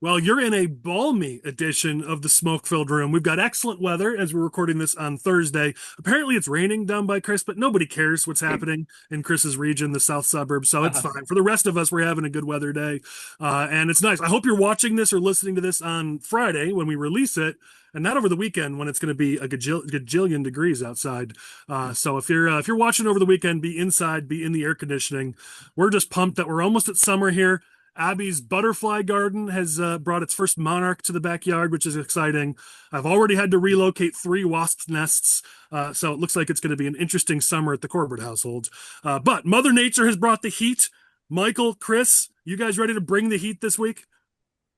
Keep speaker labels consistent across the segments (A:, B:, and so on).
A: Well, you're in a balmy edition of the smoke-filled room. We've got excellent weather as we're recording this on Thursday. Apparently, it's raining down by Chris, but nobody cares what's happening in Chris's region, the south suburbs, so it's fine. For the rest of us, we're having a good weather day, and it's nice. I hope you're watching this or listening to this on Friday when we release it, and not over the weekend when it's going to be a gajillion degrees outside. So if you're watching over the weekend, be inside, be in the air conditioning. We're just pumped that we're almost at summer here. Abby's butterfly garden has brought its first monarch to the backyard, which is exciting. I've already had to relocate 3 wasp nests, so it looks like it's going to be an interesting summer at the Corbett household. But Mother Nature has brought the heat. Michael, Chris, you guys ready to bring the heat this week?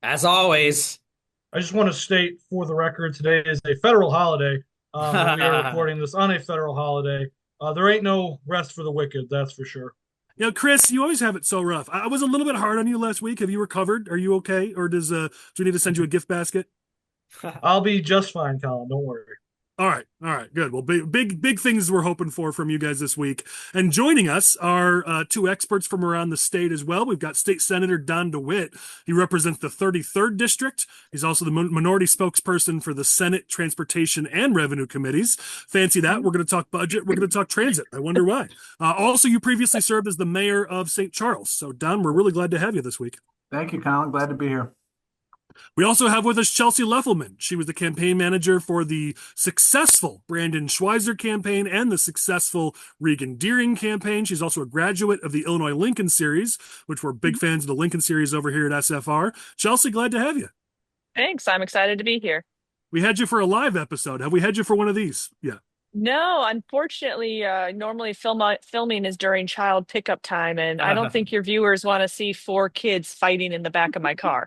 B: As always.
C: I just want to state for the record, today is a federal holiday. We are recording this on a federal holiday. There ain't no rest for the wicked, that's for sure.
A: You know, Chris, you always have it so rough. I was a little bit hard on you last week. Have you recovered? Are you okay? Or do we need to send you a gift basket?
C: I'll be just fine, Collin. Don't worry.
A: All right, good. Well, big things we're hoping for from you guys this week. And joining us are 2 experts from around the state as well. We've got State Senator Don DeWitte. He represents the 33rd District. He's also the minority spokesperson for the Senate Transportation and Revenue Committees. Fancy that. We're going to talk budget. We're going to talk transit. I wonder why. Also, you previously served as the mayor of St. Charles. So, Don, we're really glad to have you this week.
D: Thank you, Collin. Glad to be here.
A: We also have with us Chelsie Leffelman. She was the campaign manager for the successful Brandun Schweizer campaign and the successful Regan Deering campaign. She's also a graduate of the Illinois Lincoln Series, which we're big fans of the Lincoln Series over here at SFR. Chelsie, glad to have you.
E: Thanks. I'm excited to be here.
A: We had you for a live episode. Have we had you for one of these? Yeah.
E: No, unfortunately, normally filming is during child pickup time, and I don't think your viewers want to see 4 kids fighting in the back of my car.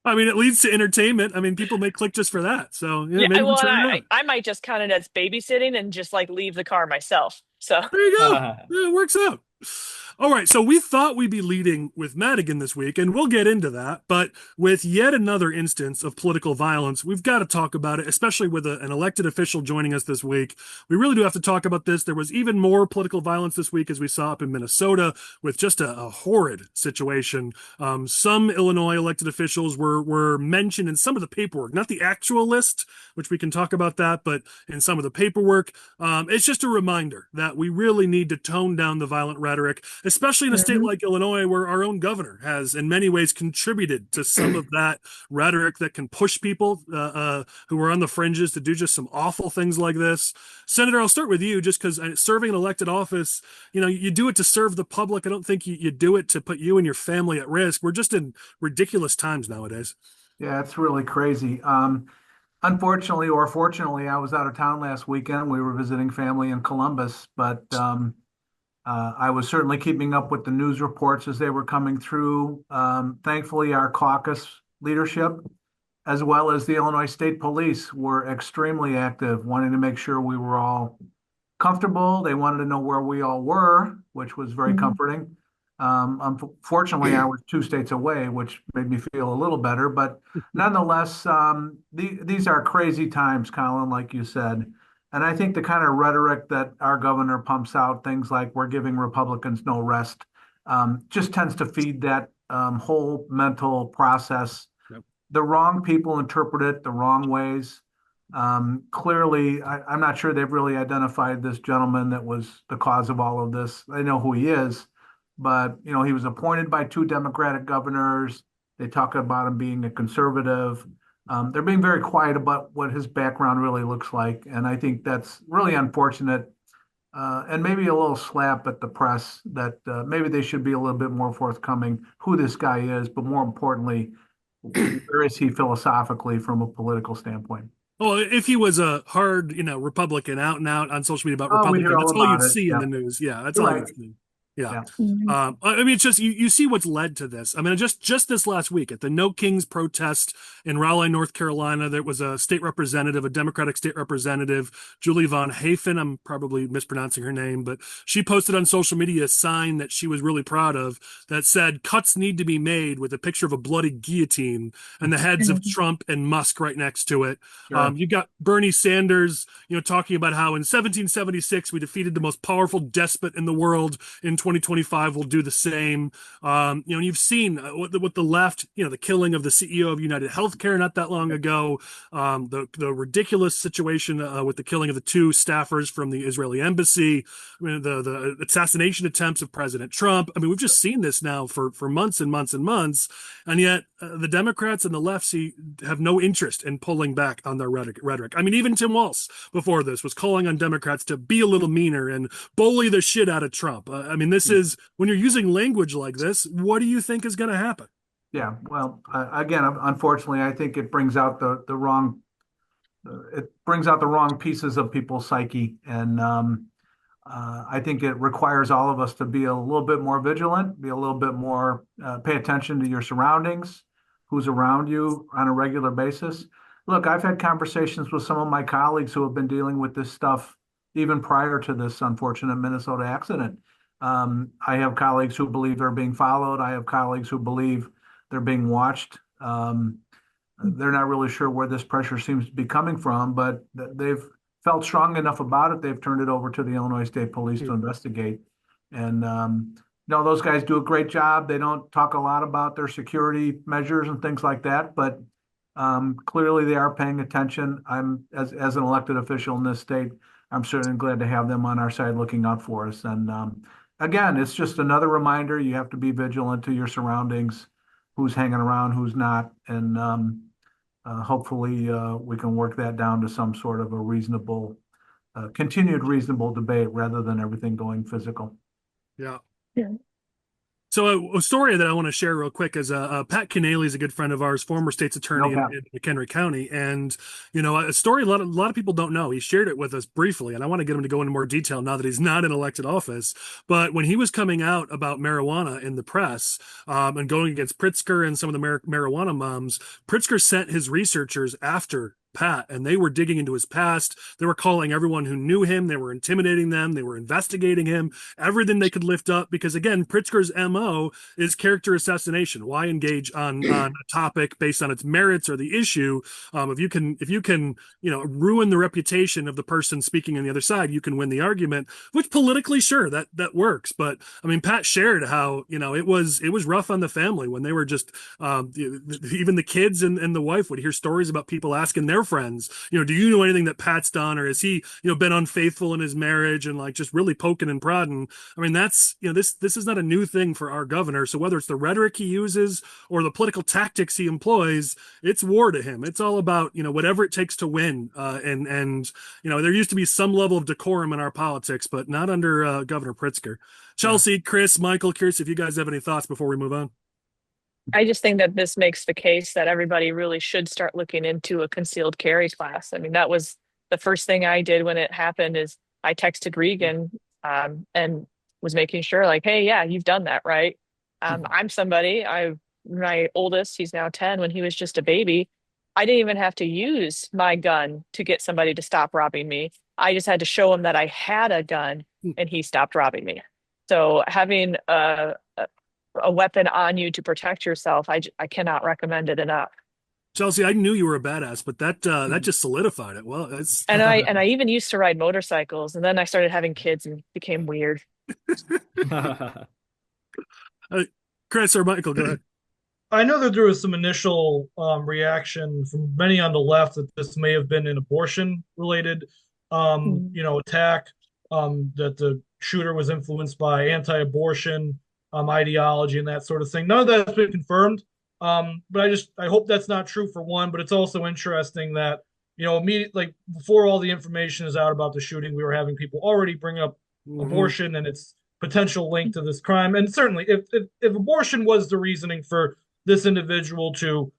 A: I mean, it leads to entertainment. I mean, people may click just for that. So maybe
E: well, I might just count it as babysitting and just like leave the car myself. So
A: there you go. Yeah, it works out. All right, so we thought we'd be leading with Madigan this week, and we'll get into that. But with yet another instance of political violence, we've got to talk about it, especially with an elected official joining us this week. We really do have to talk about this. There was even more political violence this week, as we saw up in Minnesota, with just a horrid situation. Some Illinois elected officials were mentioned in some of the paperwork, not the actual list, which we can talk about that, but in some of the paperwork. It's just a reminder that we really need to tone down the violent rhetoric, especially in a state like Illinois, where our own governor has in many ways contributed to some of that rhetoric that can push people who are on the fringes to do just some awful things like this. Senator, I'll start with you, just because serving an elected office, you do it to serve the public. I don't think you do it to put you and your family at risk. We're just in ridiculous times nowadays.
D: Yeah, it's really crazy. Unfortunately or fortunately, I was out of town last weekend. We were visiting family in Columbus, but I was certainly keeping up with the news reports as they were coming through. Thankfully, our caucus leadership, as well as the Illinois State Police, were extremely active, wanting to make sure we were all comfortable. They wanted to know where we all were, which was very comforting. Unfortunately, I was 2 states away, which made me feel a little better. But nonetheless, these are crazy times, Collin, like you said. And I think the kind of rhetoric that our governor pumps out, things like we're giving Republicans no rest, just tends to feed that whole mental process. Yep. The wrong people interpret it the wrong ways. Clearly, I'm not sure they've really identified this gentleman that was the cause of all of this. They know who he is, but he was appointed by 2 Democratic governors. They talk about him being a conservative. They're being very quiet about what his background really looks like. And I think that's really unfortunate, and maybe a little slap at the press that maybe they should be a little bit more forthcoming who this guy is, but more importantly, where is he philosophically from a political standpoint?
A: Well, if he was a hard, Republican out and out on social media about
D: Republican,
A: that's all you'd see in the news. Yeah, that's all you'd see. Yeah. I mean, it's just you see what's led to this. I mean, just this last week at the No Kings protest in Raleigh, North Carolina, there was a state representative, a Democratic state representative, Julie Von Hafen. I'm probably mispronouncing her name, but she posted on social media a sign that she was really proud of that said, "Cuts need to be made," with a picture of a bloody guillotine and the heads of Trump and Musk right next to it. Sure. You got Bernie Sanders, talking about how in 1776 we defeated the most powerful despot in the world in 2025 will do the same. And you've seen what the left, the killing of the CEO of United Healthcare not that long ago, the ridiculous situation with the killing of the two staffers from the Israeli embassy, the assassination attempts of President Trump. I mean, we've just seen this now for months and months and months, and yet the Democrats and the left have no interest in pulling back on their rhetoric. I mean, even Tim Walz before this was calling on Democrats to be a little meaner and bully the shit out of Trump. I mean, this is, when you're using language like this, what do you think is going to happen?
D: Yeah, well, again, unfortunately, I think it brings out the wrong pieces of people's psyche, and I think it requires all of us to be a little bit more vigilant, be a little bit more pay attention to your surroundings, who's around you on a regular basis. Look, I've had conversations with some of my colleagues who have been dealing with this stuff even prior to this unfortunate Minnesota accident. I have colleagues who believe they're being followed. I have colleagues who believe they're being watched. They're not really sure where this pressure seems to be coming from, but they've felt strong enough about it. They've turned it over to the Illinois State Police to investigate. And those guys do a great job. They don't talk a lot about their security measures and things like that, but clearly they are paying attention. I'm, as an elected official in this state, I'm certainly glad to have them on our side looking out for us. And again, it's just another reminder. You have to be vigilant to your surroundings, who's hanging around, who's not. And hopefully we can work that down to some sort of a reasonable, continued reasonable debate rather than everything going physical.
A: Yeah. So a story that I want to share real quick is Pat Keneally is a good friend of ours, former state's attorney in McHenry County. And, a story a lot of people don't know. He shared it with us briefly, and I want to get him to go into more detail now that he's not in elected office. But when he was coming out about marijuana in the press and going against Pritzker and some of the marijuana moms, Pritzker sent his researchers after Pat, and they were digging into his past. They were calling everyone who knew him. They were intimidating them. They were investigating him, everything they could lift up, because again, Pritzker's MO is character assassination. Why engage on a topic based on its merits or the issue? If you can ruin the reputation of the person speaking on the other side, you can win the argument, which politically, sure, that works. But I mean, Pat shared how, it was rough on the family when they were just, even the kids and the wife would hear stories about people asking their friends, do you know anything that Pat's done, or has he, been unfaithful in his marriage, and like just really poking and prodding. I mean, that's, this is not a new thing for our governor. So whether it's the rhetoric he uses or the political tactics he employs, it's war to him. It's all about, whatever it takes to win. And there used to be some level of decorum in our politics, but not under Governor Pritzker. Chelsie, Chris, Michael, curious if you guys have any thoughts before we move on.
E: I just think that this makes the case that everybody really should start looking into a concealed carry class. I mean, that was the first thing I did when it happened. Is I texted Regan and was making sure, like, hey, yeah, you've done that, right? I'm somebody. My oldest, he's now 10. When he was just a baby, I didn't even have to use my gun to get somebody to stop robbing me. I just had to show him that I had a gun, and he stopped robbing me. So having a weapon on you to protect yourself, I cannot recommend it enough.
A: Chelsie, I knew you were a badass, but that just solidified it. Well, it's
E: and I even used to ride motorcycles, and then I started having kids and became weird.
A: Chris or Michael, go ahead.
C: I know that there was some initial reaction from many on the left that this may have been an abortion-related, attack. That the shooter was influenced by anti-abortion ideology and that sort of thing. None of that has been confirmed, but I hope that's not true, for one. But it's also interesting that immediately, like, before all the information is out about the shooting, we were having people already bring up abortion and its potential link to this crime. And certainly, if abortion was the reasoning for this individual to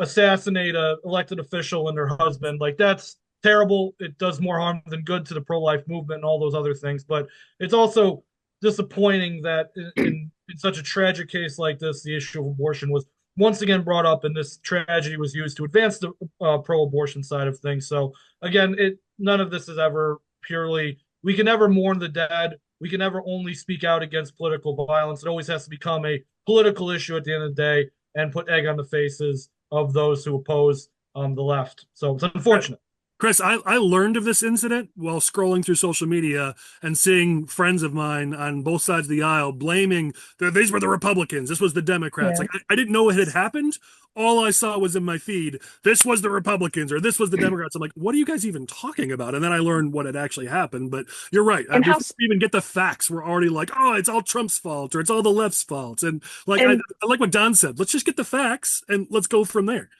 C: assassinate a elected official and her husband, like, that's terrible. It does more harm than good to the pro-life movement and all those other things. But it's also disappointing that in such a tragic case like this, the issue of abortion was once again brought up, and this tragedy was used to advance the pro-abortion side of things. So again, none of this is ever purely, we can never mourn the dead. We can never only speak out against political violence. It always has to become a political issue at the end of the day and put egg on the faces of those who oppose the left. So it's unfortunate.
A: Chris, I learned of this incident while scrolling through social media and seeing friends of mine on both sides of the aisle blaming these were the Republicans. This was the Democrats.
E: Yeah.
A: Like I didn't know it had happened. All I saw was in my feed, this was the Republicans or this was the Democrats. I'm like, what are you guys even talking about? And then I learned what had actually happened. But you're right.
E: And
A: Before
E: how
A: we even get the facts, we're already like, oh, it's all Trump's fault or it's all the left's fault. And like
E: and
A: I like what Don said. Let's just get the facts and let's go from there.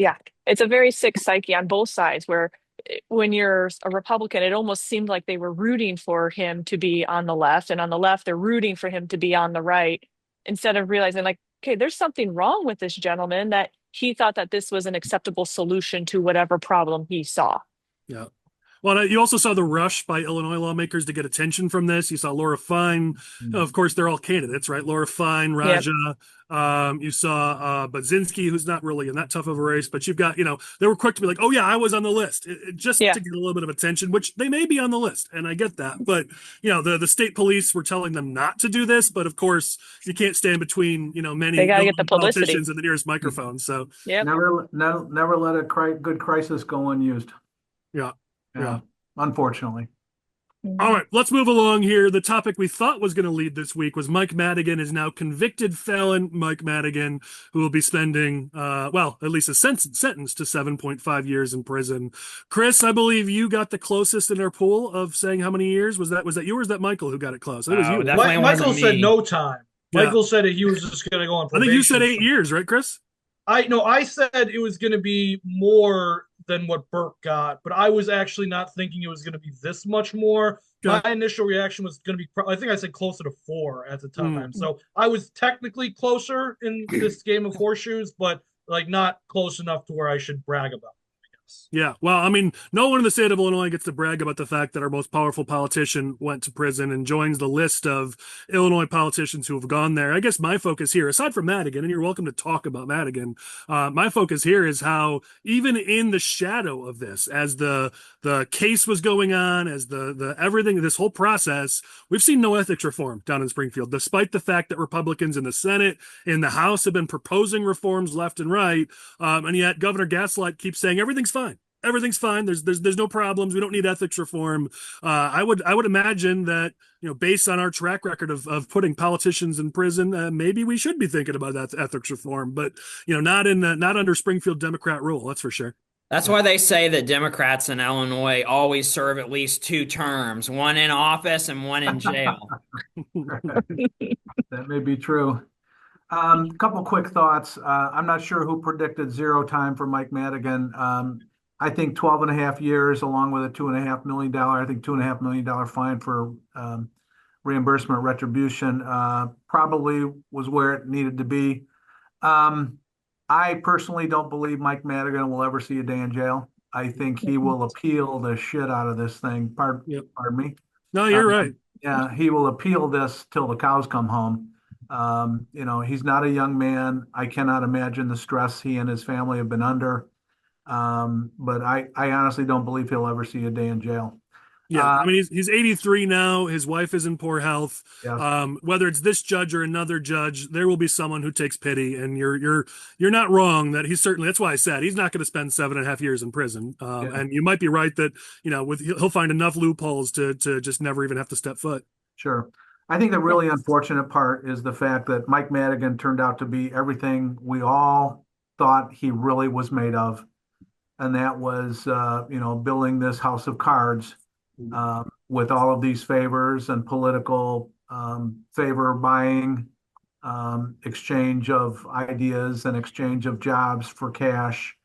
E: yeah, it's a very sick psyche on both sides where when you're a Republican, it almost seemed like they were rooting for him to be on the left, and on the left, they're rooting for him to be on the right instead of realizing, like, okay, there's something wrong with this gentleman that he thought that this was an acceptable solution to whatever problem he saw.
A: Yeah. Well, you also saw the rush by Illinois lawmakers to get attention from this. You saw Laura Fine. Of course, they're all candidates, right? Laura Fine,
E: Yep.
A: Raja. You saw Budzinski, who's not really in that tough of a race, but you've got, they were quick to be like, oh, yeah, I was on the list, just
E: Yeah.
A: to get a little bit of attention, which they may be on the list. And I get that. But, the state police were telling them not to do this. But of course, you can't stand between, many
E: They gotta get the publicity.
A: politicians and the nearest microphone. So,
E: Yep.
D: Never let a good crisis go unused.
A: yeah.
D: Yeah. Unfortunately.
A: All right, let's move along here. The topic we thought was going to lead this week was Mike Madigan is now convicted felon Mike Madigan, who will be spending, at least a sentence to 7.5 years in prison. Chris, I believe you got the closest in our pool of saying how many years. Was that you or was that Michael who got it close? It was you.
B: Definitely
C: Michael
B: wasn't
C: said
B: me.
C: no time.
A: Yeah.
C: Michael said that he was just going to go on
A: I
C: probation.
A: think you said 8 years, right, Chris?
C: I said it was going to be more than what Burke got, but I was actually not thinking it was going to be this much more.
A: Okay.
C: My initial reaction was going to be, I think I said closer to 4 at the time. So I was technically closer in this game of horseshoes, but like not close enough to where I should brag about it, I guess.
A: Yeah, well, I mean, no one in the state of Illinois gets to brag about the fact that our most powerful politician went to prison and joins the list of Illinois politicians who have gone there. I guess my focus here, aside from Madigan, and you're welcome to talk about Madigan, my focus here is how even in the shadow of this, as the case was going on, as the everything, this whole process, we've seen no ethics reform down in Springfield, despite the fact that Republicans in the Senate, in the House have been proposing reforms left and right, and yet Governor Gaslight keeps saying everything's fine. Everything's fine. There's no problems. We don't need ethics reform. I would imagine that, based on our track record of putting politicians in prison, maybe we should be thinking about that ethics reform, but not under Springfield Democrat rule. That's for sure.
B: That's why they say that Democrats in Illinois always serve at least 2 terms, one in office and one in jail.
D: That may be true. A couple quick thoughts. I'm not sure who predicted 0 time for Mike Madigan. I think 12 and a half years, along with a $2.5 million, $2.5 million fine for reimbursement retribution, probably was where it needed to be. I personally don't believe Mike Madigan will ever see a day in jail. I think he will appeal the shit out of this thing. Pardon me.
A: No, you're right.
D: Yeah, he will appeal this till the cows come home. He's not a young man. I cannot imagine the stress he and his family have been under. But I honestly don't believe he'll ever see a day in jail.
A: Yeah, I mean, he's 83 now. His wife is in poor health.
D: Yes.
A: Whether it's this judge or another judge, there will be someone who takes pity. And you're not wrong that he's certainly. That's why I said he's not going to spend 7.5 years in prison. And you might be right that he'll find enough loopholes to just never even have to step foot.
D: Sure. I think the really unfortunate part is the fact that Mike Madigan turned out to be everything we all thought he really was made of, and that was building this house of cards. With all of these favors and political favor buying, exchange of ideas and exchange of jobs for cash.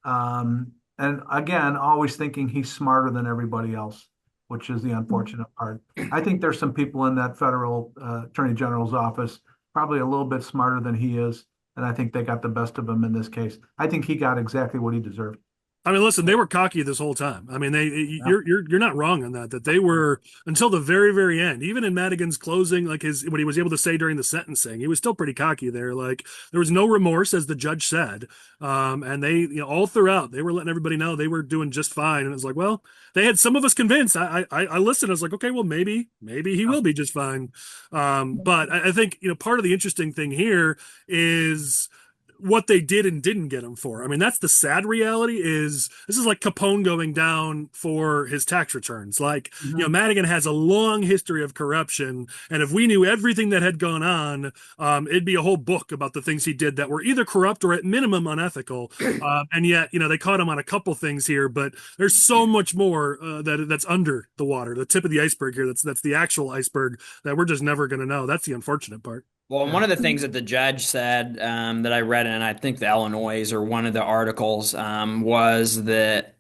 D: And again, always thinking he's smarter than everybody else, which is the unfortunate part. I think there's some people in that federal attorney general's office probably a little bit smarter than he is. And I think they got the best of him in this case. I think he got exactly what he deserved.
A: I mean, listen, they were cocky this whole time. I mean, you're not wrong on that they were until the very, very end. Even in Madigan's closing, like what he was able to say during the sentencing, he was still pretty cocky there. Like there was no remorse, as the judge said. And they, all throughout, they were letting everybody know they were doing just fine. And it was like, well, they had some of us convinced. I listened. I was like, okay, well, maybe he will be just fine. But I think, part of the interesting thing here is what they did and didn't get him for. I mean, that's the sad reality. Is this is like Capone going down for his tax returns. Like, Madigan has a long history of corruption, and if we knew everything that had gone on, it'd be a whole book about the things he did that were either corrupt or at minimum unethical. And yet, they caught him on a couple things here, but there's so much more that's under the water, the tip of the iceberg here. That's the actual iceberg that we're just never going to know. That's the unfortunate part.
B: Well, one of the things that the judge said that I read, and I think the Illinois or one of the articles was that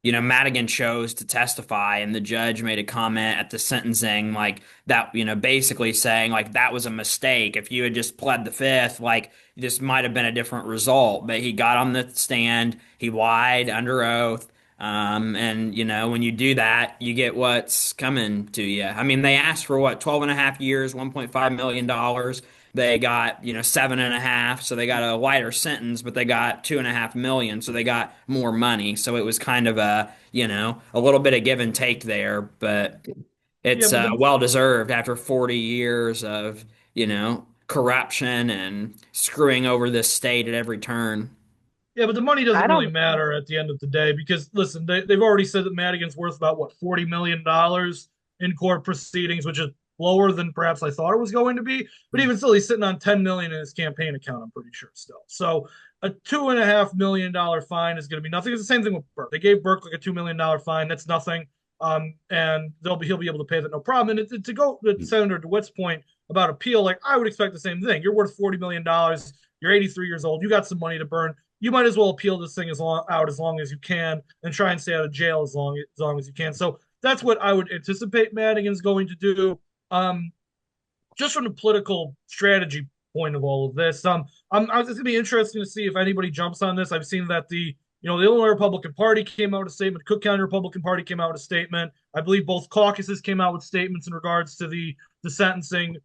B: Madigan chose to testify, and the judge made a comment at the sentencing like that, basically saying like that was a mistake. If you had just pled the fifth, like this might have been a different result. But he got on the stand, he lied under oath. And when you do that, you get what's coming to you. I mean, they asked for what, 12 and a half years, $1.5 million. They got, 7.5. So they got a lighter sentence, but they got 2.5 million. So they got more money. So it was kind of a little bit of give and take there, but it's well deserved after 40 years of, corruption and screwing over this state at every turn.
C: Yeah, but the money doesn't really matter at the end of the day because, listen, they've already said that Madigan's worth about, what, $40 million in court proceedings, which is lower than perhaps I thought it was going to be. But even still, he's sitting on $10 million in his campaign account, I'm pretty sure still. So a $2.5 million fine is going to be nothing. It's the same thing with Burke. They gave Burke like a $2 million fine. That's nothing. And he'll be able to pay that no problem. And to go to Senator DeWitte's point about appeal, like I would expect the same thing. You're worth $40 million. You're 83 years old. You got some money to burn. You might as well appeal this thing as long as you can and try and stay out of jail as long as you can. So that's what I would anticipate Madigan's going to do. Just from the political strategy point of all of this, it's going to be interesting to see if anybody jumps on this. I've seen that the Illinois Republican Party came out with a statement. Cook County Republican Party came out with a statement. I believe both caucuses came out with statements in regards to the sentencing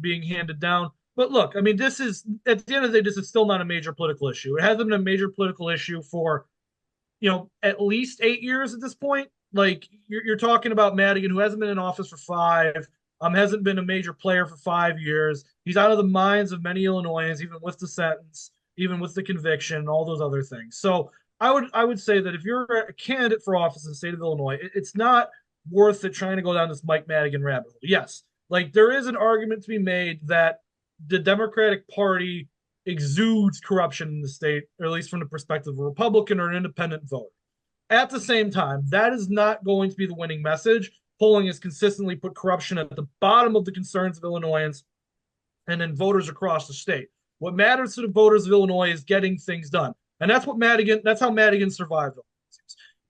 C: being handed down. But look, I mean, this is, at the end of the day, this is still not a major political issue. It hasn't been a major political issue for, at least 8 years at this point. Like, you're talking about Madigan, who hasn't been in office for 5, hasn't been a major player for 5 years. He's out of the minds of many Illinoisans, even with the sentence, even with the conviction, and all those other things. So I would say that if you're a candidate for office in the state of Illinois, it's not worth it trying to go down this Mike Madigan rabbit hole. Yes, like there is an argument to be made that the Democratic Party exudes corruption in the state, or at least from the perspective of a Republican or an independent voter. At the same time, that is not going to be the winning message. Polling has consistently put corruption at the bottom of the concerns of Illinoisans and then voters across the state. What matters to the voters of Illinois is getting things done. And that's how Madigan survived.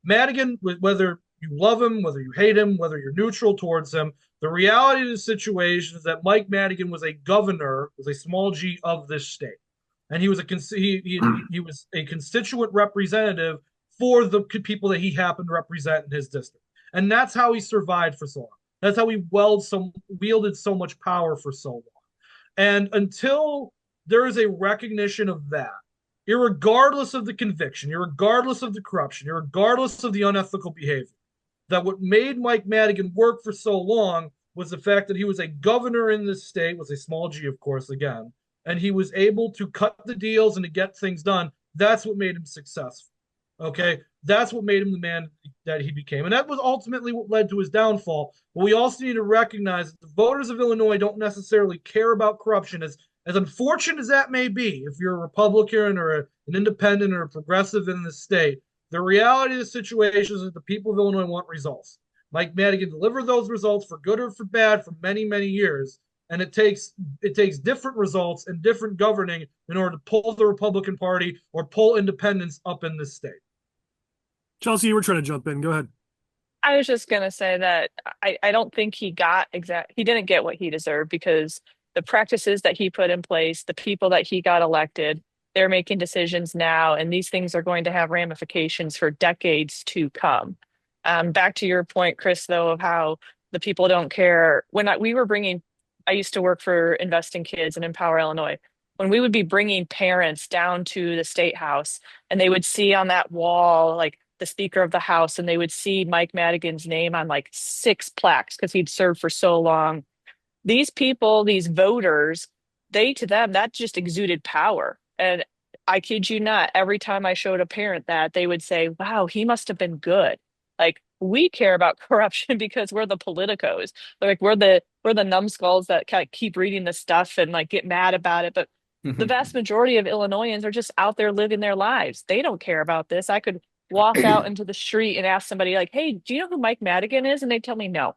C: Madigan, whether you love him, whether you hate him, whether you're neutral towards him, the reality of the situation is that Mike Madigan was a governor, was a small g of this state, and he was he was a constituent representative for the people that he happened to represent in his district, and that's how he survived for so long. That's how he wielded so much power for so long. And until there is a recognition of that, irregardless of the conviction, irregardless of the corruption, irregardless of the unethical behavior, that what made Mike Madigan work for so long was the fact that he was a governor in this state, was a small g, of course, again, and he was able to cut the deals and to get things done. That's what made him successful. Okay? That's what made him the man that he became. And that was ultimately what led to his downfall. But we also need to recognize that the voters of Illinois don't necessarily care about corruption. As unfortunate as that may be, if you're a Republican or an independent or a progressive in this state, the reality of the situation is that the people of Illinois want results. Mike Madigan delivered those results for good or for bad for many, many years. And it takes different results and different governing in order to pull the Republican Party or pull independents up in this state.
A: Chelsie, you were trying to jump in. Go ahead.
E: I was just going to say that I don't think he didn't get what he deserved, because the practices that he put in place, the people that he got elected, they're making decisions now, and these things are going to have ramifications for decades to come. Back to your point, Chris, though, of how the people don't care. I used to work for Invest in Kids and Empower Illinois. When we would be bringing parents down to the State House, and they would see on that wall, like, the Speaker of the House, and they would see Mike Madigan's name on like 6 plaques because he'd served for so long. These people, these voters, to them, that just exuded power. And I kid you not, every time I showed a parent that, they would say, wow, he must have been good. Like, we care about corruption because we're the politicos. Like, we're the numbskulls that kind of keep reading the stuff and like get mad about it. But the vast majority of Illinoisans are just out there living their lives. They don't care about this. I could walk out into the street and ask somebody like, hey, do you know who Mike Madigan is? And they tell me no.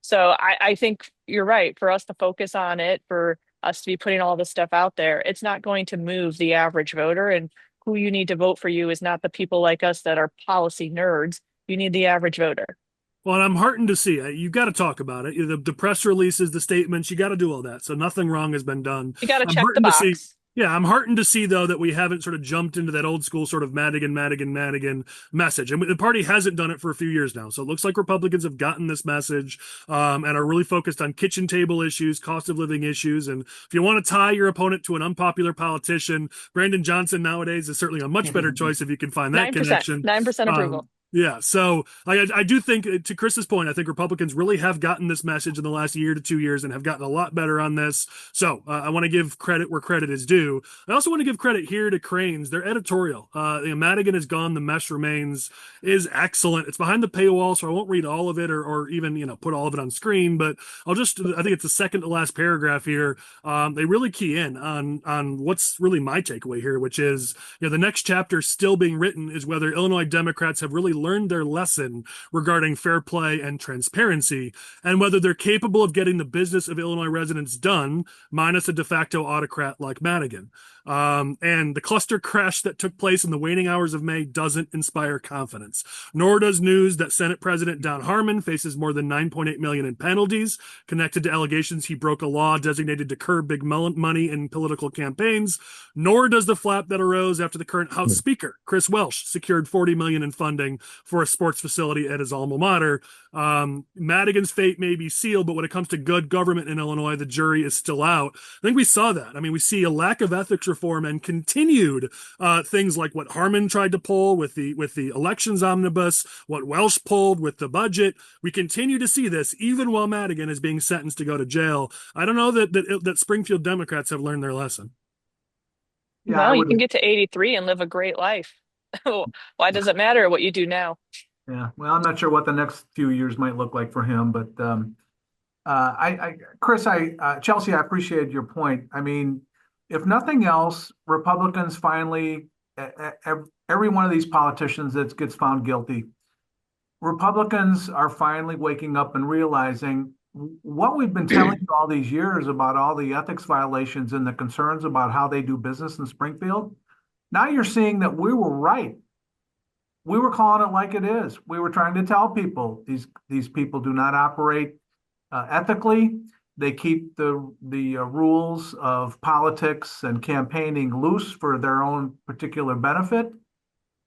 E: So I think you're right. For us to focus on it, for us to be putting all this stuff out there, it's not going to move the average voter. And who you need to vote for you is not the people like us that are policy nerds. You need the average voter.
A: Well, and I'm heartened to see it. You've got to talk about it. The press releases, the statements, you got to do all that. So nothing wrong has been done.
E: You got to
A: I'm
E: check the
A: heartened to see.
E: box.
A: Yeah, I'm heartened to see, though, that we haven't sort of jumped into that old school sort of Madigan message. And the party hasn't done it for a few years now. So it looks like Republicans have gotten this message and are really focused on kitchen table issues, cost of living issues. And if you want to tie your opponent to an unpopular politician, Brandon Johnson nowadays is certainly a much better choice if you can find that
E: 9%,
A: connection.
E: 9% approval.
A: Yeah, so I do think, to Chris's point, I think Republicans really have gotten this message in the last year to 2 years and have gotten a lot better on this. So I want to give credit where credit is due. I also want to give credit here to Crain's. Their editorial, Madigan is gone, the mesh remains, is excellent. It's behind the paywall, so I won't read all of it or even put all of it on screen. But I think it's the second to last paragraph here. They really key in on what's really my takeaway here, which is the next chapter still being written is whether Illinois Democrats have really learned their lesson regarding fair play and transparency, and whether they're capable of getting the business of Illinois residents done, minus a de facto autocrat like Madigan. And the cluster crash that took place in the waning hours of May doesn't inspire confidence, nor does news that Senate President Don Harmon faces more than $9.8 million in penalties connected to allegations he broke a law designated to curb big money in political campaigns, nor does the flap that arose after the current House Speaker, Chris Welch, secured $40 million in funding for a sports facility at his alma mater. Madigan's fate may be sealed, but when it comes to good government in Illinois, the jury is still out. I think we saw that. I mean, we see a lack of ethics reform and continued things like what Harmon tried to pull with the elections omnibus, what Welch pulled with the budget. We continue to see this even while Madigan is being sentenced to go to jail. I don't know that Springfield Democrats have learned their lesson.
D: Yeah,
E: Well, you can get to 83 and live a great life. Why does it matter what you do now?
D: Yeah, well, I'm not sure what the next few years might look like for him, but Chelsie, I appreciate your point. I mean, if nothing else, Republicans finally, every one of these politicians that gets found guilty, Republicans are finally waking up and realizing what we've been telling you all these years about all the ethics violations and the concerns about how they do business in Springfield. Now you're seeing that we were right. We were calling it like it is. We were trying to tell people these people do not operate ethically. They keep the rules of politics and campaigning loose for their own particular benefit.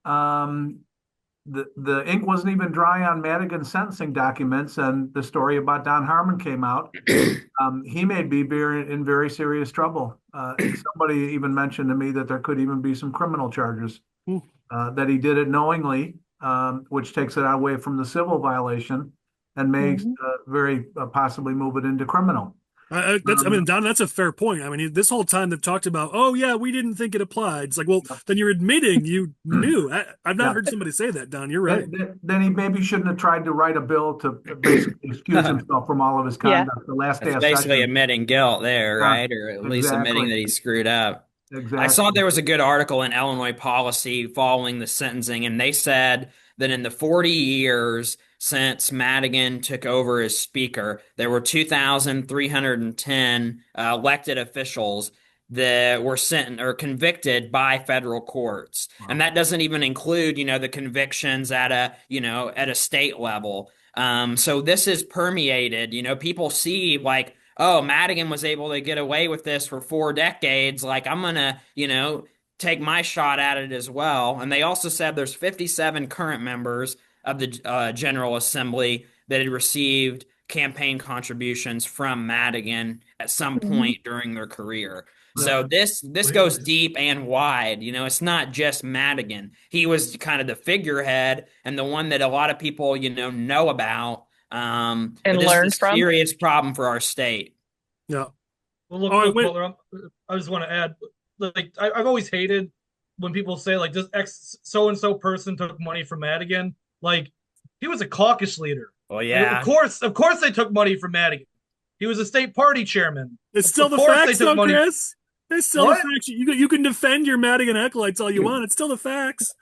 D: The ink wasn't even dry on Madigan's sentencing documents, and the story about Don Harmon came out. He may be in very serious trouble. Somebody even mentioned to me that there could even be some criminal charges. That he did it knowingly, which takes it away from the civil violation and may very possibly move it into criminal.
A: Don, that's a fair point. I mean, this whole time they've talked about, oh yeah, we didn't think it applied. It's like, well, then you're admitting you knew. I've not heard somebody say that, Don. You're right.
D: Then he maybe shouldn't have tried to write a bill to basically excuse himself from all of his conduct. The last day of
B: basically
D: session.
B: admitting guilt there, right? Or at least admitting that he screwed up.
D: Exactly.
B: I saw there was a good article in Illinois Policy following the sentencing, and they said that in the 40 years since Madigan took over as speaker, there were 2,310 elected officials that were sentenced or convicted by federal courts. Wow. And that doesn't even include, the convictions at a state level. So this is permeated, people see like, oh, Madigan was able to get away with this for 4 decades. Like, I'm going to, take my shot at it as well. And they also said there's 57 current members of the General Assembly that had received campaign contributions from Madigan at some point during their career. So this goes deep and wide. It's not just Madigan. He was kind of the figurehead and the one that a lot of people, know about. And learned from. Serious problem for our state.
A: Yeah.
C: Well, look, Butler, I just want to add, like, I've always hated when people say like this X so and so person took money from Madigan, like he was a caucus leader.
B: Well,
C: Like,
B: yeah.
C: of course they took money from Madigan. He was a state party chairman.
A: It's still
C: Of
A: the
C: course
A: facts,
C: they took
A: though,
C: money.
A: Chris. It's still
C: What?
A: the facts. You can defend your Madigan acolytes all you want. It's still the facts.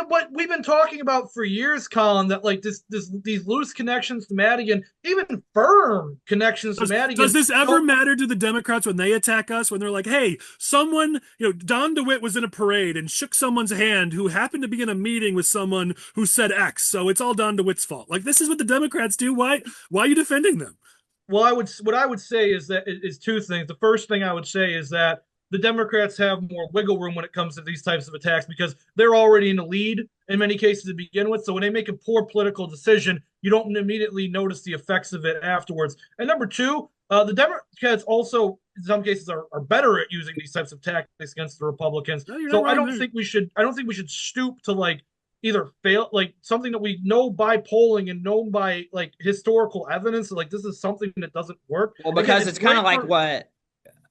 C: What we've been talking about for years, Colin, that like these loose connections to Madigan, even firm connections to Madigan.
A: Does this ever matter to the Democrats when they attack us? When they're like, "Hey, someone, Don DeWitte was in a parade and shook someone's hand who happened to be in a meeting with someone who said X, so it's all Don DeWitte's fault." Like, this is what the Democrats do. Why are you defending them?
C: Well, what I would say is two things. The first thing I would say is that the Democrats have more wiggle room when it comes to these types of attacks because they're already in the lead in many cases to begin with. So when they make a poor political decision, you don't immediately notice the effects of it afterwards. And number two, the Democrats also in some cases are better at using these types of tactics against the Republicans.
A: No,
C: so I don't think we should stoop to like either fail like something that we know by polling and know by like historical evidence. Like this is something that doesn't work.
B: Well, because again, it's kind of like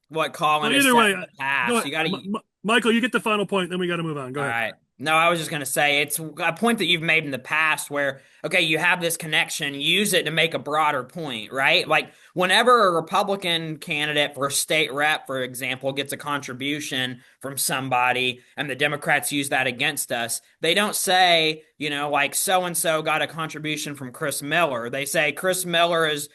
B: what Collin
A: either way,
B: in the past. You got to,
A: Michael, you get the final point, then we got to move on. Go ahead.
B: All right. No, I was just going to say it's a point that you've made in the past where, okay, you have this connection, use it to make a broader point, right? Like whenever a Republican candidate for state rep, for example, gets a contribution from somebody and the Democrats use that against us, they don't say, like so-and-so got a contribution from Chris Miller. They say Chris Miller is,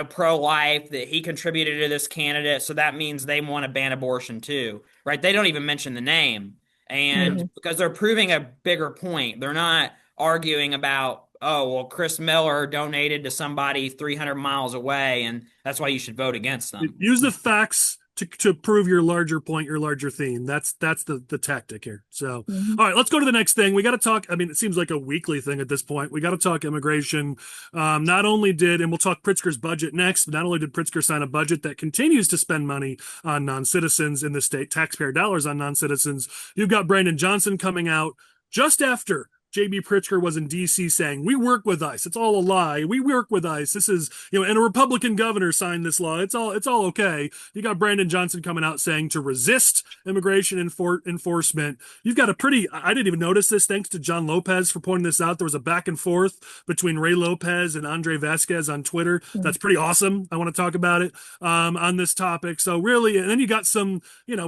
B: pro-life, that he contributed to this candidate, so that means they want to ban abortion too, right? They don't even mention the name. And because they're proving a bigger point, they're not arguing about, oh, well, Chris Miller donated to somebody 300 miles away, and that's why you should vote against them.
A: Use the facts to prove your larger point, your larger theme. That's the tactic here. So, all right, let's go to the next thing. We got to talk. I mean, it seems like a weekly thing at this point. We got to talk immigration. Not only did, and we'll talk Pritzker's budget next, not only did Pritzker sign a budget that continues to spend money on non-citizens in the state, taxpayer dollars on non-citizens, you've got Brandun Johnson coming out just after JB Pritzker was in D.C. saying, we work with ICE. It's all a lie. We work with ICE. This is, and a Republican governor signed this law. It's all okay. You got Brandun Johnson coming out saying to resist immigration enforcement. You've got I didn't even notice this, thanks to John Lopez for pointing this out. There was a back and forth between Ray Lopez and Andre Vasquez on Twitter. That's pretty awesome. I want to talk about it on this topic. So really, and then you got some,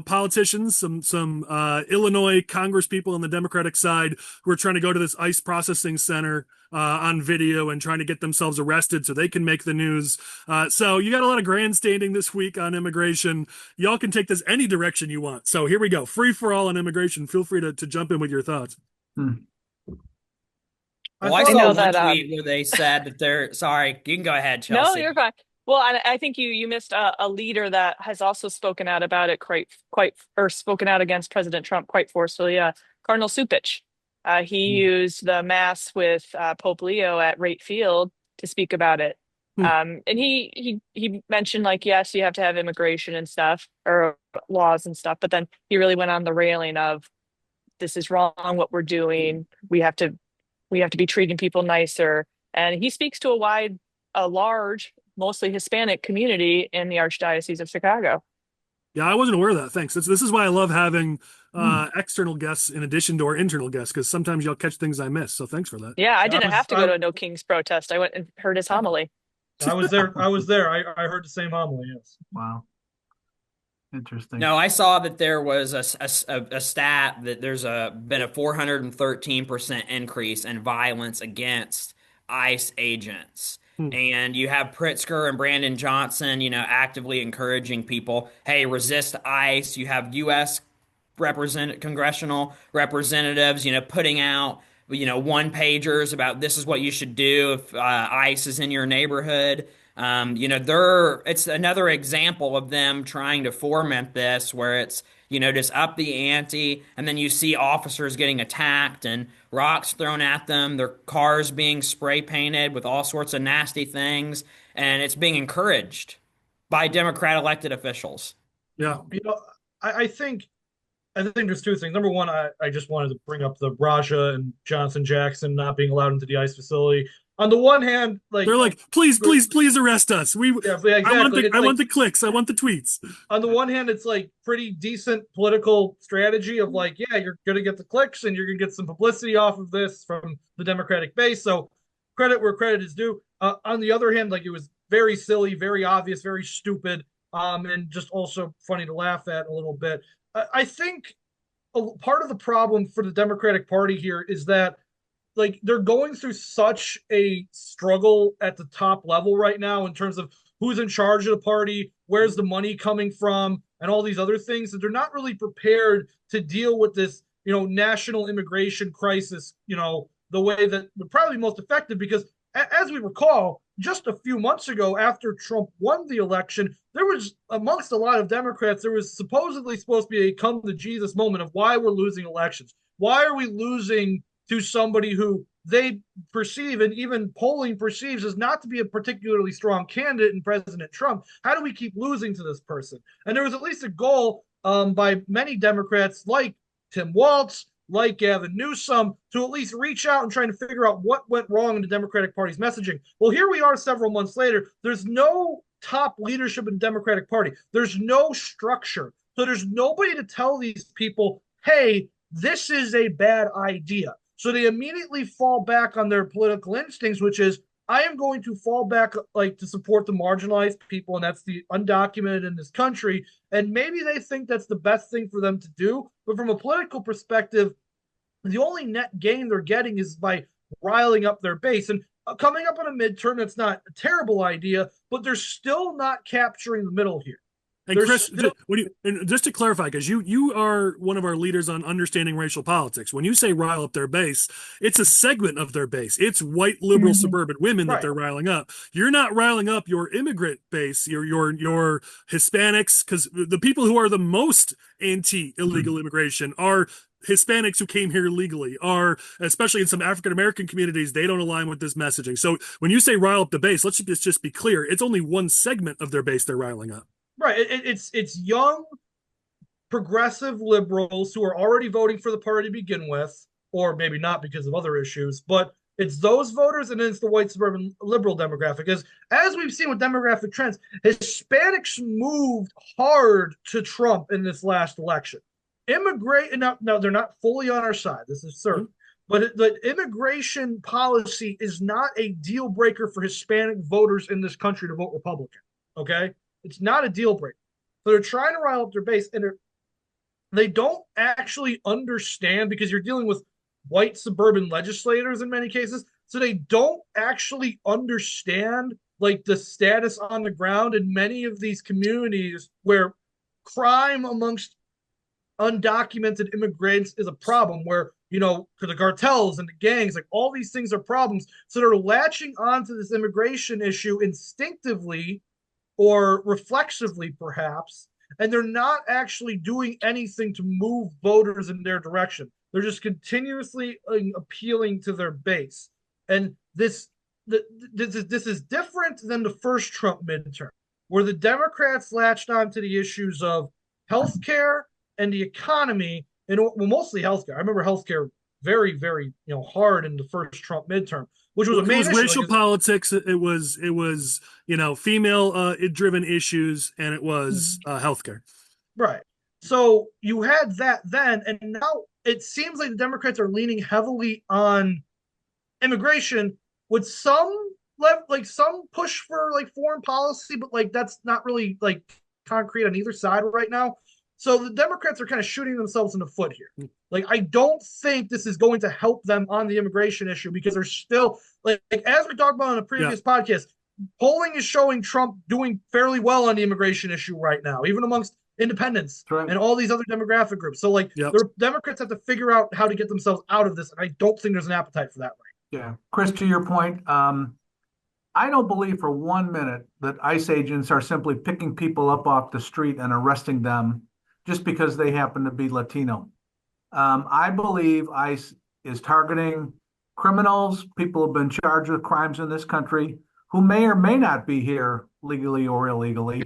A: politicians, some Illinois Congress people on the Democratic side who are trying to go to this ICE processing center on video and trying to get themselves arrested so they can make the news. So you got a lot of grandstanding this week on immigration. Y'all can take this any direction you want. So here we go. Free for all on immigration. Feel free to jump in with your thoughts.
B: Well, I saw one tweet where they said that they're sorry. You can go ahead, Chelsie.
E: No, you're fine. Well, I think you missed a leader that has also spoken out about it spoken out against President Trump quite forcefully. Cardinal Cupich. He used the mass with Pope Leo at Rate Field to speak about it. And he mentioned like, yes, you have to have immigration and stuff or laws and stuff. But then he really went on the railing of this is wrong, what we're doing. We have to be treating people nicer. And he speaks to a large, mostly Hispanic community in the Archdiocese of Chicago.
A: Yeah, I wasn't aware of that. Thanks. This is why I love having external guests in addition to our internal guests, because sometimes you'll catch things I miss. So thanks for that.
E: Yeah, I didn't have to go to a No Kings protest. I went and heard his homily.
C: I was there. I heard the same homily. Yes.
D: Wow. Interesting.
B: No, I saw that there was a stat that there's been a 413% increase in violence against ICE agents. And you have Pritzker and Brandun Johnson, actively encouraging people, hey, resist ICE. You have U.S. congressional representatives, putting out, one-pagers about this is what you should do if ICE is in your neighborhood. It's another example of them trying to foment this where it's, just up the ante, and then you see officers getting attacked and rocks thrown at them, their cars being spray painted with all sorts of nasty things, and it's being encouraged by Democrat elected officials.
A: Yeah.
C: I think there's two things. Number one, I just wanted to bring up the Raja and Johnson Jackson not being allowed into the ICE facility. on the one hand, like
A: they're like, please, please, please arrest us.
C: yeah, exactly.
A: I want the clicks. I want the tweets.
C: On the one hand, it's like pretty decent political strategy of like, yeah, you're going to get the clicks and you're going to get some publicity off of this from the Democratic base. So credit where credit is due. On the other hand, like it was very silly, very obvious, very stupid, and just also funny to laugh at a little bit. I think part of the problem for the Democratic Party here is that like they're going through such a struggle at the top level right now in terms of who's in charge of the party, where's the money coming from, and all these other things that they're not really prepared to deal with this, national immigration crisis, the way that would probably be most effective because as we recall, just a few months ago after Trump won the election, there was amongst a lot of Democrats, there was supposedly supposed to be a come to Jesus moment of why we're losing elections. Why are we losing to somebody who they perceive and even polling perceives as not to be a particularly strong candidate in President Trump? How do we keep losing to this person? And there was at least a goal by many Democrats like Tim Walz, like Gavin Newsom, to at least reach out and trying to figure out what went wrong in the Democratic Party's messaging. Well, here we are several months later. There's no top leadership in the Democratic Party. There's no structure. So there's nobody to tell these people, hey, this is a bad idea. So they immediately fall back on their political instincts, which is, I am going to fall back like to support the marginalized people, and that's the undocumented in this country. And maybe they think that's the best thing for them to do. But from a political perspective, the only net gain they're getting is by riling up their base. And coming up on a midterm, that's not a terrible idea, but they're still not capturing the middle here.
A: And Chris, just to clarify, because you are one of our leaders on understanding racial politics. When you say rile up their base, it's a segment of their base. It's white liberal suburban women that they're riling up. You're not riling up your immigrant base, your Hispanics, because the people who are the most anti-illegal immigration are Hispanics who came here legally, are especially in some African American communities, they don't align with this messaging. So when you say rile up the base, let's just be clear, it's only one segment of their base they're riling up.
C: Right. It's young, progressive liberals who are already voting for the party to begin with, or maybe not because of other issues, but it's those voters and then it's the white suburban liberal demographic. As we've seen with demographic trends, Hispanics moved hard to Trump in this last election. Now they're not fully on our side, this is certain. But the immigration policy is not a deal breaker for Hispanic voters in this country to vote Republican. Okay? It's not a deal breaker. So they're trying to rile up their base, and they don't actually understand, because you're dealing with white suburban legislators in many cases, so they don't actually understand like the status on the ground in many of these communities where crime amongst undocumented immigrants is a problem, where the cartels and the gangs, like all these things are problems. So they're latching onto this immigration issue instinctively or reflexively perhaps, and they're not actually doing anything to move voters in their direction. They're just continuously appealing to their base. And this is different than the first Trump midterm, where the Democrats latched onto the issues of healthcare and the economy, and mostly healthcare. I remember healthcare very, very hard in the first Trump midterm, which was a main issue.
A: Racial politics. It was female driven issues, and it was healthcare.
C: Right. So you had that then, and now it seems like the Democrats are leaning heavily on immigration with some push for like foreign policy, but like that's not really like concrete on either side right now. So the Democrats are kind of shooting themselves in the foot here. Like, I don't think this is going to help them on the immigration issue, because they're still like as we talked about on a previous podcast, polling is showing Trump doing fairly well on the immigration issue right now, even amongst independents and all these other demographic groups. So like the Democrats have to figure out how to get themselves out of this. And I don't think there's an appetite for that right now.
D: Yeah. Chris, to your point, I don't believe for 1 minute that ICE agents are simply picking people up off the street and arresting them just because they happen to be Latino. I believe ICE is targeting criminals, people who've been charged with crimes in this country, who may or may not be here legally or illegally.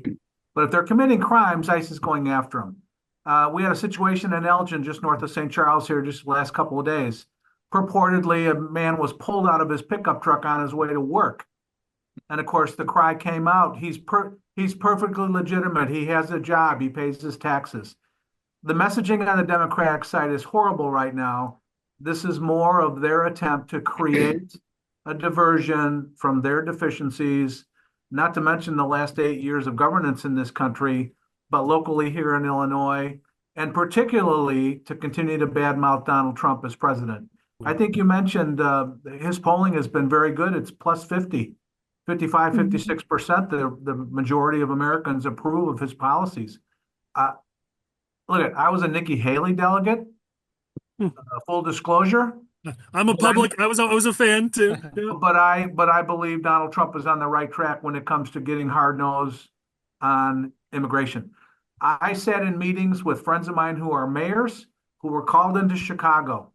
D: But if they're committing crimes, ICE is going after them. We had a situation in Elgin, just north of St. Charles here, just the last couple of days. purportedly a man was pulled out of his pickup truck on his way to work. And of course, the cry came out, he's perfectly legitimate. He has a job. He pays his taxes. The messaging on the Democratic side is horrible right now. This is more of their attempt to create a diversion from their deficiencies, not to mention the last 8 years of governance in this country, but locally here in Illinois, and particularly to continue to badmouth Donald Trump as president. I think you mentioned his polling has been very good. It's plus 50, 55, 56%. The majority of Americans approve of his policies. Look, I was a Nikki Haley delegate. Full disclosure.
A: I'm a public. I was a fan too. Yeah.
D: But I believe Donald Trump is on the right track when it comes to getting hard nosed on immigration. I sat in meetings with friends of mine who are mayors who were called into Chicago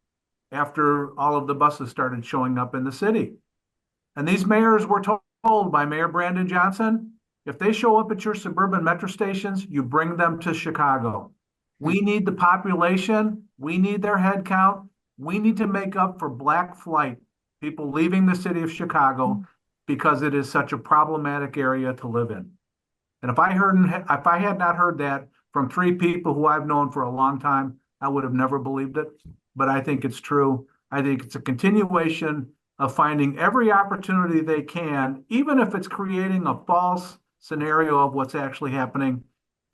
D: after all of the buses started showing up in the city. And these mayors were told by Mayor Brandun Johnson, if they show up at your suburban metro stations, you bring them to Chicago. We need the population. We need their head count. We need to make up for black flight, people leaving the city of Chicago because it is such a problematic area to live in. And if I had not heard that from 3 people who I've known for a long time, I would have never believed it. But I think it's true. I think it's a continuation of finding every opportunity they can, even if it's creating a false scenario of what's actually happening,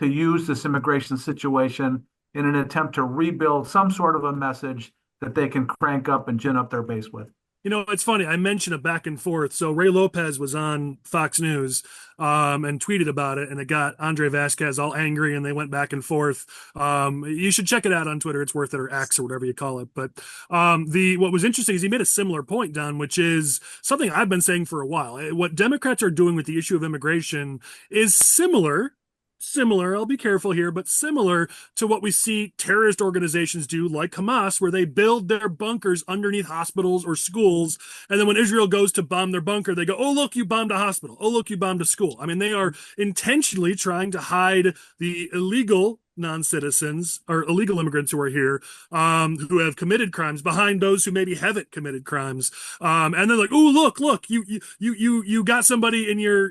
D: to use this immigration situation in an attempt to rebuild some sort of a message that they can crank up and gin up their base with.
A: You know, it's funny. I mentioned a back and forth. So Ray Lopez was on Fox News and tweeted about it, and it got Andre Vasquez all angry, and they went back and forth. You should check it out on Twitter. It's worth it, or X, or whatever you call it. But what was interesting is he made a similar point, Don, which is something I've been saying for a while. What Democrats are doing with the issue of immigration is similar, I'll be careful here, but similar to what we see terrorist organizations do, like Hamas, where they build their bunkers underneath hospitals or schools. And then when Israel goes to bomb their bunker, they go, oh, look, you bombed a hospital. Oh, look, you bombed a school. I mean, they are intentionally trying to hide the illegal non-citizens or illegal immigrants who are here, who have committed crimes behind those who maybe haven't committed crimes. And they're like, oh, look, you got somebody in your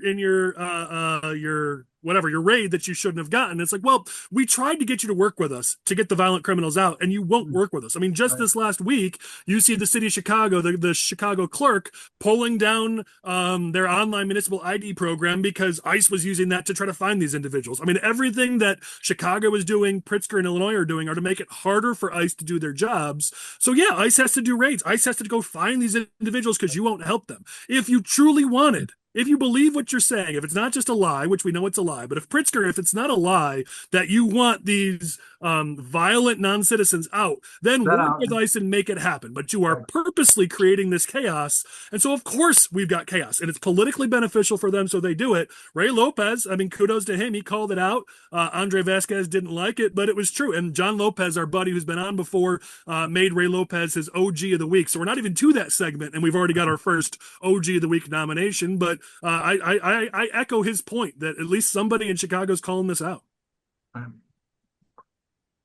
A: whatever, your raid that you shouldn't have gotten. It's like, well, we tried to get you to work with us to get the violent criminals out, and you won't work with us. I mean, just this last week, you see the city of Chicago, the Chicago clerk pulling down their online municipal ID program because ICE was using that to try to find these individuals. I mean, everything that Chicago is doing, Pritzker and Illinois are doing, are to make it harder for ICE to do their jobs. So yeah, ICE has to do raids. ICE has to go find these individuals because you won't help them. If you truly wanted, if you believe what you're saying, if it's not just a lie, which we know it's a lie, but if it's not a lie that you want these violent non-citizens out, then work with ICE and make it happen. But you are purposely creating this chaos. And so, of course, we've got chaos. And it's politically beneficial for them, so they do it. Ray Lopez, I mean, kudos to him. He called it out. Andre Vasquez didn't like it, but it was true. And John Lopez, our buddy who's been on before, made Ray Lopez his OG of the week. So we're not even to that segment, and we've already got our first OG of the week nomination. But I echo his point that at least somebody in Chicago's calling this out.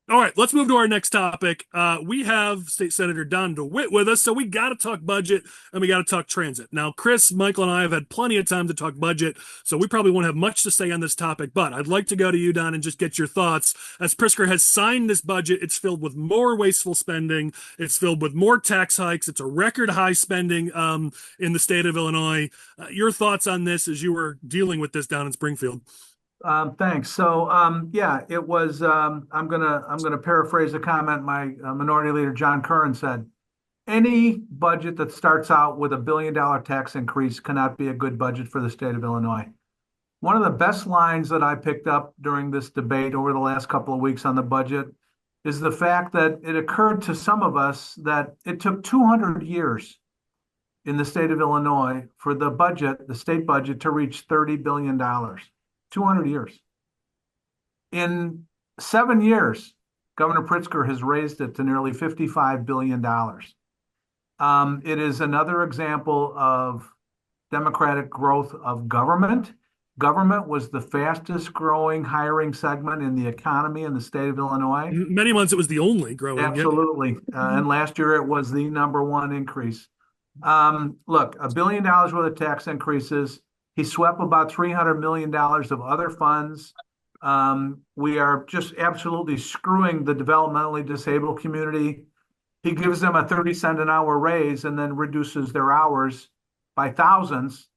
A: All right, let's move to our next topic. We have State Senator Don DeWitte with us, so we got to talk budget and we got to talk transit. Now, Chris, Michael, and I have had plenty of time to talk budget, so we probably won't have much to say on this topic, but I'd like to go to you, Don, and just get your thoughts. As Pritzker has signed this budget, it's filled with more wasteful spending. It's filled with more tax hikes. It's a record high spending in the state of Illinois. Your thoughts on this as you were dealing with this down in Springfield?
D: Thanks. So, yeah, it was, I'm gonna paraphrase a comment my minority leader, John Curran, said. Any budget that starts out with $1 billion tax increase cannot be a good budget for the state of Illinois. One of the best lines that I picked up during this debate over the last couple of weeks on the budget is the fact that it occurred to some of us that it took 200 years in the state of Illinois for the state budget, to reach $30 billion. 200 years. In 7 years, Governor Pritzker has raised it to nearly $55 billion. It is another example of democratic growth of government, government was the fastest growing hiring segment in the economy in the state of Illinois.
A: Many months it was the only growing.
D: Absolutely. And last year it was the number one increase. Look, $1 billion worth of tax increases. He swept about $300 million of other funds. We are just absolutely screwing the developmentally disabled community. He gives them a 30-cent an hour raise and then reduces their hours by thousands,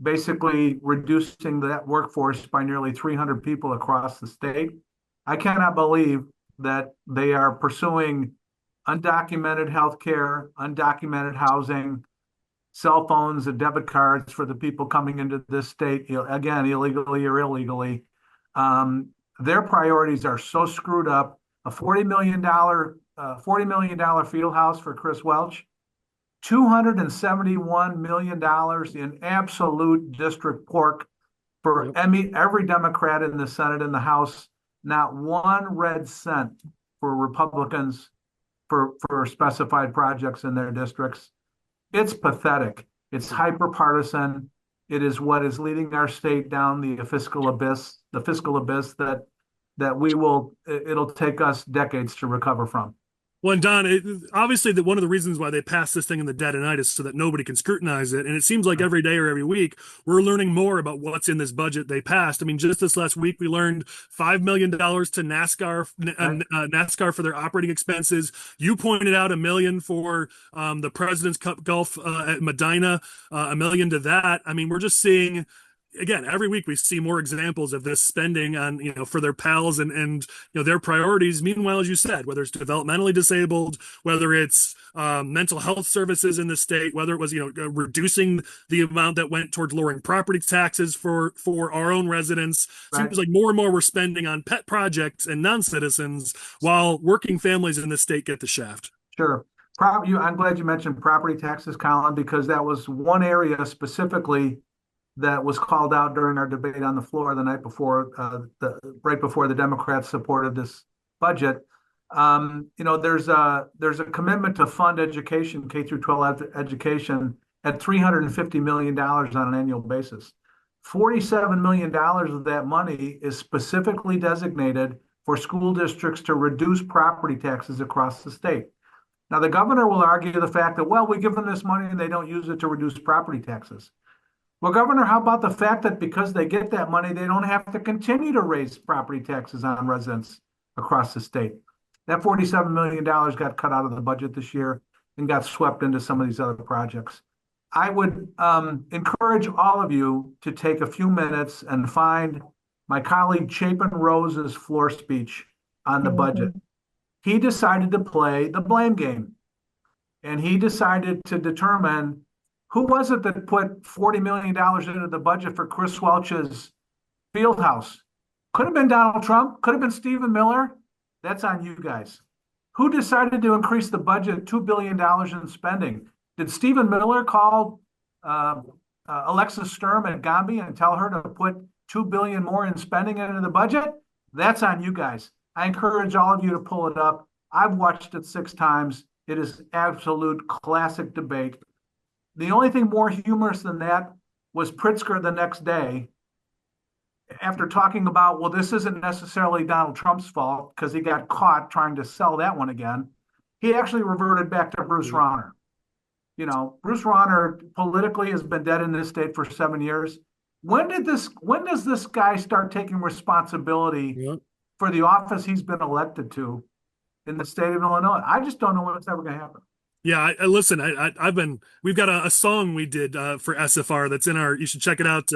D: basically reducing that workforce by nearly 300 people across the state. I cannot believe that they are pursuing undocumented health care, undocumented housing, cell phones and debit cards for the people coming into this state, again, illegally or illegally. Their priorities are so screwed up. A $40 million field house for Chris Welch, $271 million in absolute district pork for every Democrat in the Senate and the House. Not one red cent for Republicans for specified projects in their districts. It's pathetic. It's hyper-partisan. It is what is leading our state down the fiscal abyss that it'll take us decades to recover from.
A: Well, and Don, obviously one of the reasons why they passed this thing in the dead of night is so that nobody can scrutinize it. And it seems like every day or every week, we're learning more about what's in this budget they passed. I mean, just this last week, we learned $5 million to NASCAR for their operating expenses. You pointed out $1 million for the President's Cup Golf at Medina, $1 million to that. I mean, we're just seeing, again, every week we see more examples of this spending on, for their pals and their priorities. Meanwhile, as you said, whether it's developmentally disabled, whether it's mental health services in the state, whether it was, reducing the amount that went towards lowering property taxes for our own residents. Right. Seems like more and more we're spending on pet projects and non-citizens while working families in the state get the shaft.
D: Sure. I'm glad you mentioned property taxes, Collin, because that was one area specifically that was called out during our debate on the floor the night before, right before the Democrats supported this budget. There's a commitment to fund education, K through 12 education, at $350 million on an annual basis. $47 million of that money is specifically designated for school districts to reduce property taxes across the state. Now, the governor will argue the fact that, well, we give them this money and they don't use it to reduce property taxes. Well, Governor, how about the fact that because they get that money, they don't have to continue to raise property taxes on residents across the state? That $47 million got cut out of the budget this year and got swept into some of these other projects. I would encourage all of you to take a few minutes and find my colleague Chapin Rose's floor speech on the budget. He decided to play the blame game, and he decided to determine who was it that put $40 million into the budget for Chris Welch's field house. Could have been Donald Trump, could have been Stephen Miller. That's on you guys. Who decided to increase the budget $2 billion in spending? Did Stephen Miller call Alexis Sturm at Gombe and tell her to put $2 billion more in spending into the budget? That's on you guys. I encourage all of you to pull it up. I've watched it 6 times. It is absolute classic debate. The only thing more humorous than that was Pritzker the next day, after talking about, well, this isn't necessarily Donald Trump's fault because he got caught trying to sell that one again. He actually reverted back to Bruce Rauner. Bruce Rauner politically has been dead in this state for 7 years. When does this guy start taking responsibility for the office he's been elected to in the state of Illinois? I just don't know when it's ever going to happen.
A: Yeah, listen, we've got a song we did for SFR that's in you should check it out.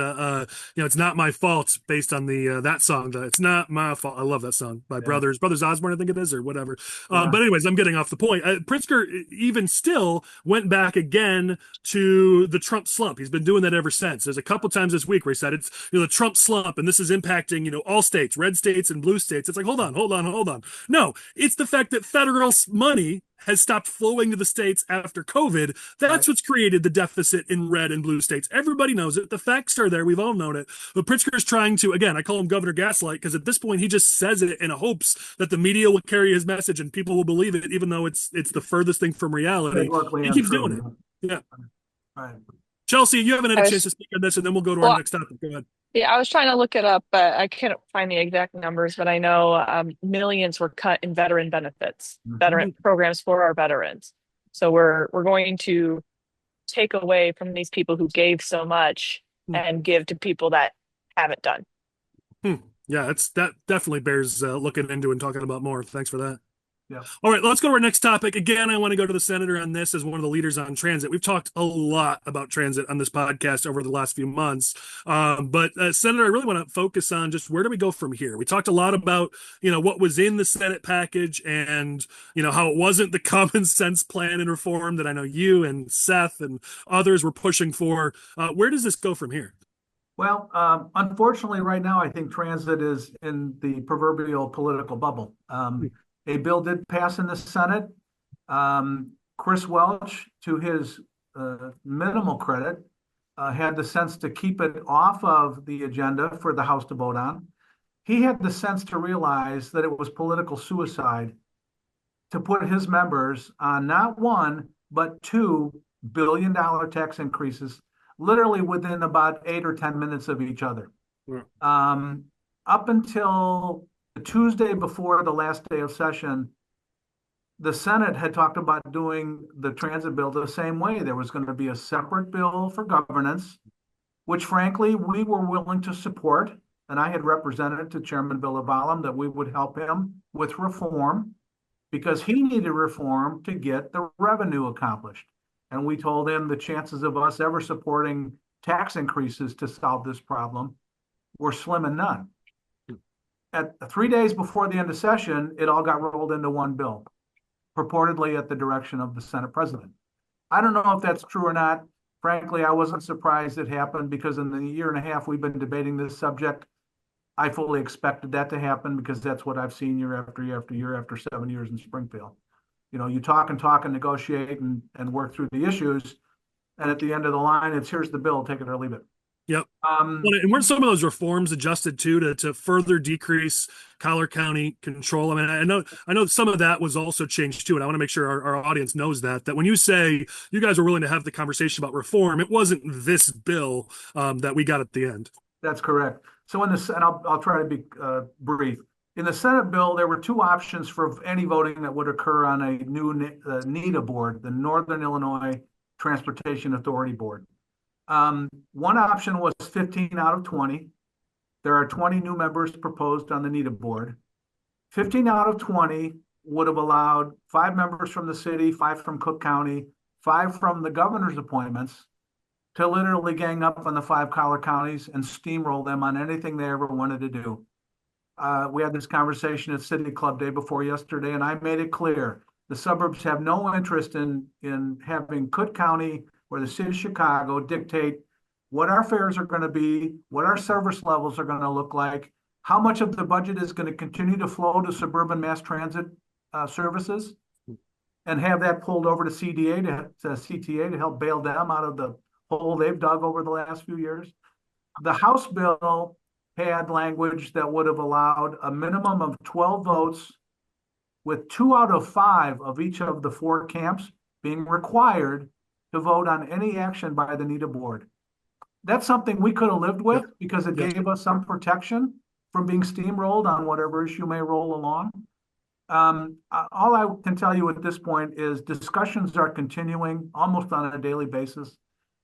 A: It's Not My Fault, based on that song. It's Not My Fault. I love that song by Brothers Osborne, I think it is, or whatever. But anyways, I'm getting off the point. Pritzker even still went back again to the Trump slump. He's been doing that ever since. There's a couple times this week where he said it's the Trump slump, and this is impacting all states, red states and blue states. It's like, hold on. No, it's the fact that federal money has stopped flowing to the states after COVID. That's what's created the deficit in red and blue states. Everybody knows it. The facts are there. We've all known it. But Pritzker is trying to, again, I call him Governor Gaslight, because at this point he just says it in hopes that the media will carry his message and people will believe it, even though it's the furthest thing from reality. He keeps doing it. Yeah.
D: Right.
A: Chelsie, you haven't had a chance to speak on this, and then we'll go to our next topic. Go ahead.
E: Yeah, I was trying to look it up, but I can't find the exact numbers. But I know millions were cut in veteran benefits, veteran
D: Mhm.
E: programs for our veterans. So we're going to take away from these people who gave so much and give to people that haven't done.
A: Hmm. Yeah, that definitely bears looking into and talking about more. Thanks for that.
D: Yeah.
A: All right, let's go to our next topic. Again, I want to go to the senator on this as one of the leaders on transit. We've talked a lot about transit on this podcast over the last few months. But Senator, I really want to focus on just where do we go from here? We talked a lot about, what was in the Senate package and, how it wasn't the common sense plan and reform that I know you and Seth and others were pushing for. Where does this go from here?
D: Well, unfortunately, right now, I think transit is in the proverbial political bubble. A bill did pass in the Senate. Chris Welch, to his minimal credit, had the sense to keep it off of the agenda for the House to vote on. He had the sense to realize that it was political suicide to put his members on not one, but $2 billion tax increases, literally within about 8 or 10 minutes of each other.
A: Yeah.
D: Up until the Tuesday before the last day of session, the Senate had talked about doing the transit bill the same way. There was going to be a separate bill for governance, which frankly, we were willing to support. And I had represented to Chairman Villavalam that we would help him with reform because he needed reform to get the revenue accomplished. And we told him the chances of us ever supporting tax increases to solve this problem were slim and none. At 3 days before the end of session, it all got rolled into one bill, purportedly at the direction of the Senate president. I don't know if that's true or not. Frankly, I wasn't surprised it happened because in the year and a half we've been debating this subject, I fully expected that to happen because that's what I've seen year after year after year after 7 years in Springfield. You talk and negotiate and work through the issues. And at the end of the line, it's here's the bill, take it or leave it.
A: Yep. And weren't some of those reforms adjusted to further decrease Collar County control? I mean, I know some of that was also changed too, and I want to make sure our audience knows that when you say you guys were willing to have the conversation about reform, it wasn't this bill that we got at the end.
D: That's correct. So and I'll try to be brief. In the Senate bill, there were two options for any voting that would occur on a new NITA board, the Northern Illinois Transportation Authority Board. One option was 15 out of 20. There are 20 new members proposed on the NITA board. 15 out of 20 would have allowed 5 members from the city, 5 from Cook County, 5 from the governor's appointments to literally gang up on the 5 collar counties and steamroll them on anything they ever wanted to do. We had this conversation at City Club day before yesterday, and I made it clear the suburbs have no interest in having Cook County or the city of Chicago dictate what our fares are going to be, what our service levels are going to look like, how much of the budget is going to continue to flow to suburban mass transit services, and have that pulled over to CTA to help bail them out of the hole they've dug over the last few years. The House bill had language that would have allowed a minimum of 12 votes with 2 out of 5 of each of the 4 camps being required to vote on any action by the NITA board. That's something we could have lived with because it gave us some protection from being steamrolled on whatever issue may roll along. All I can tell you at this point is discussions are continuing almost on a daily basis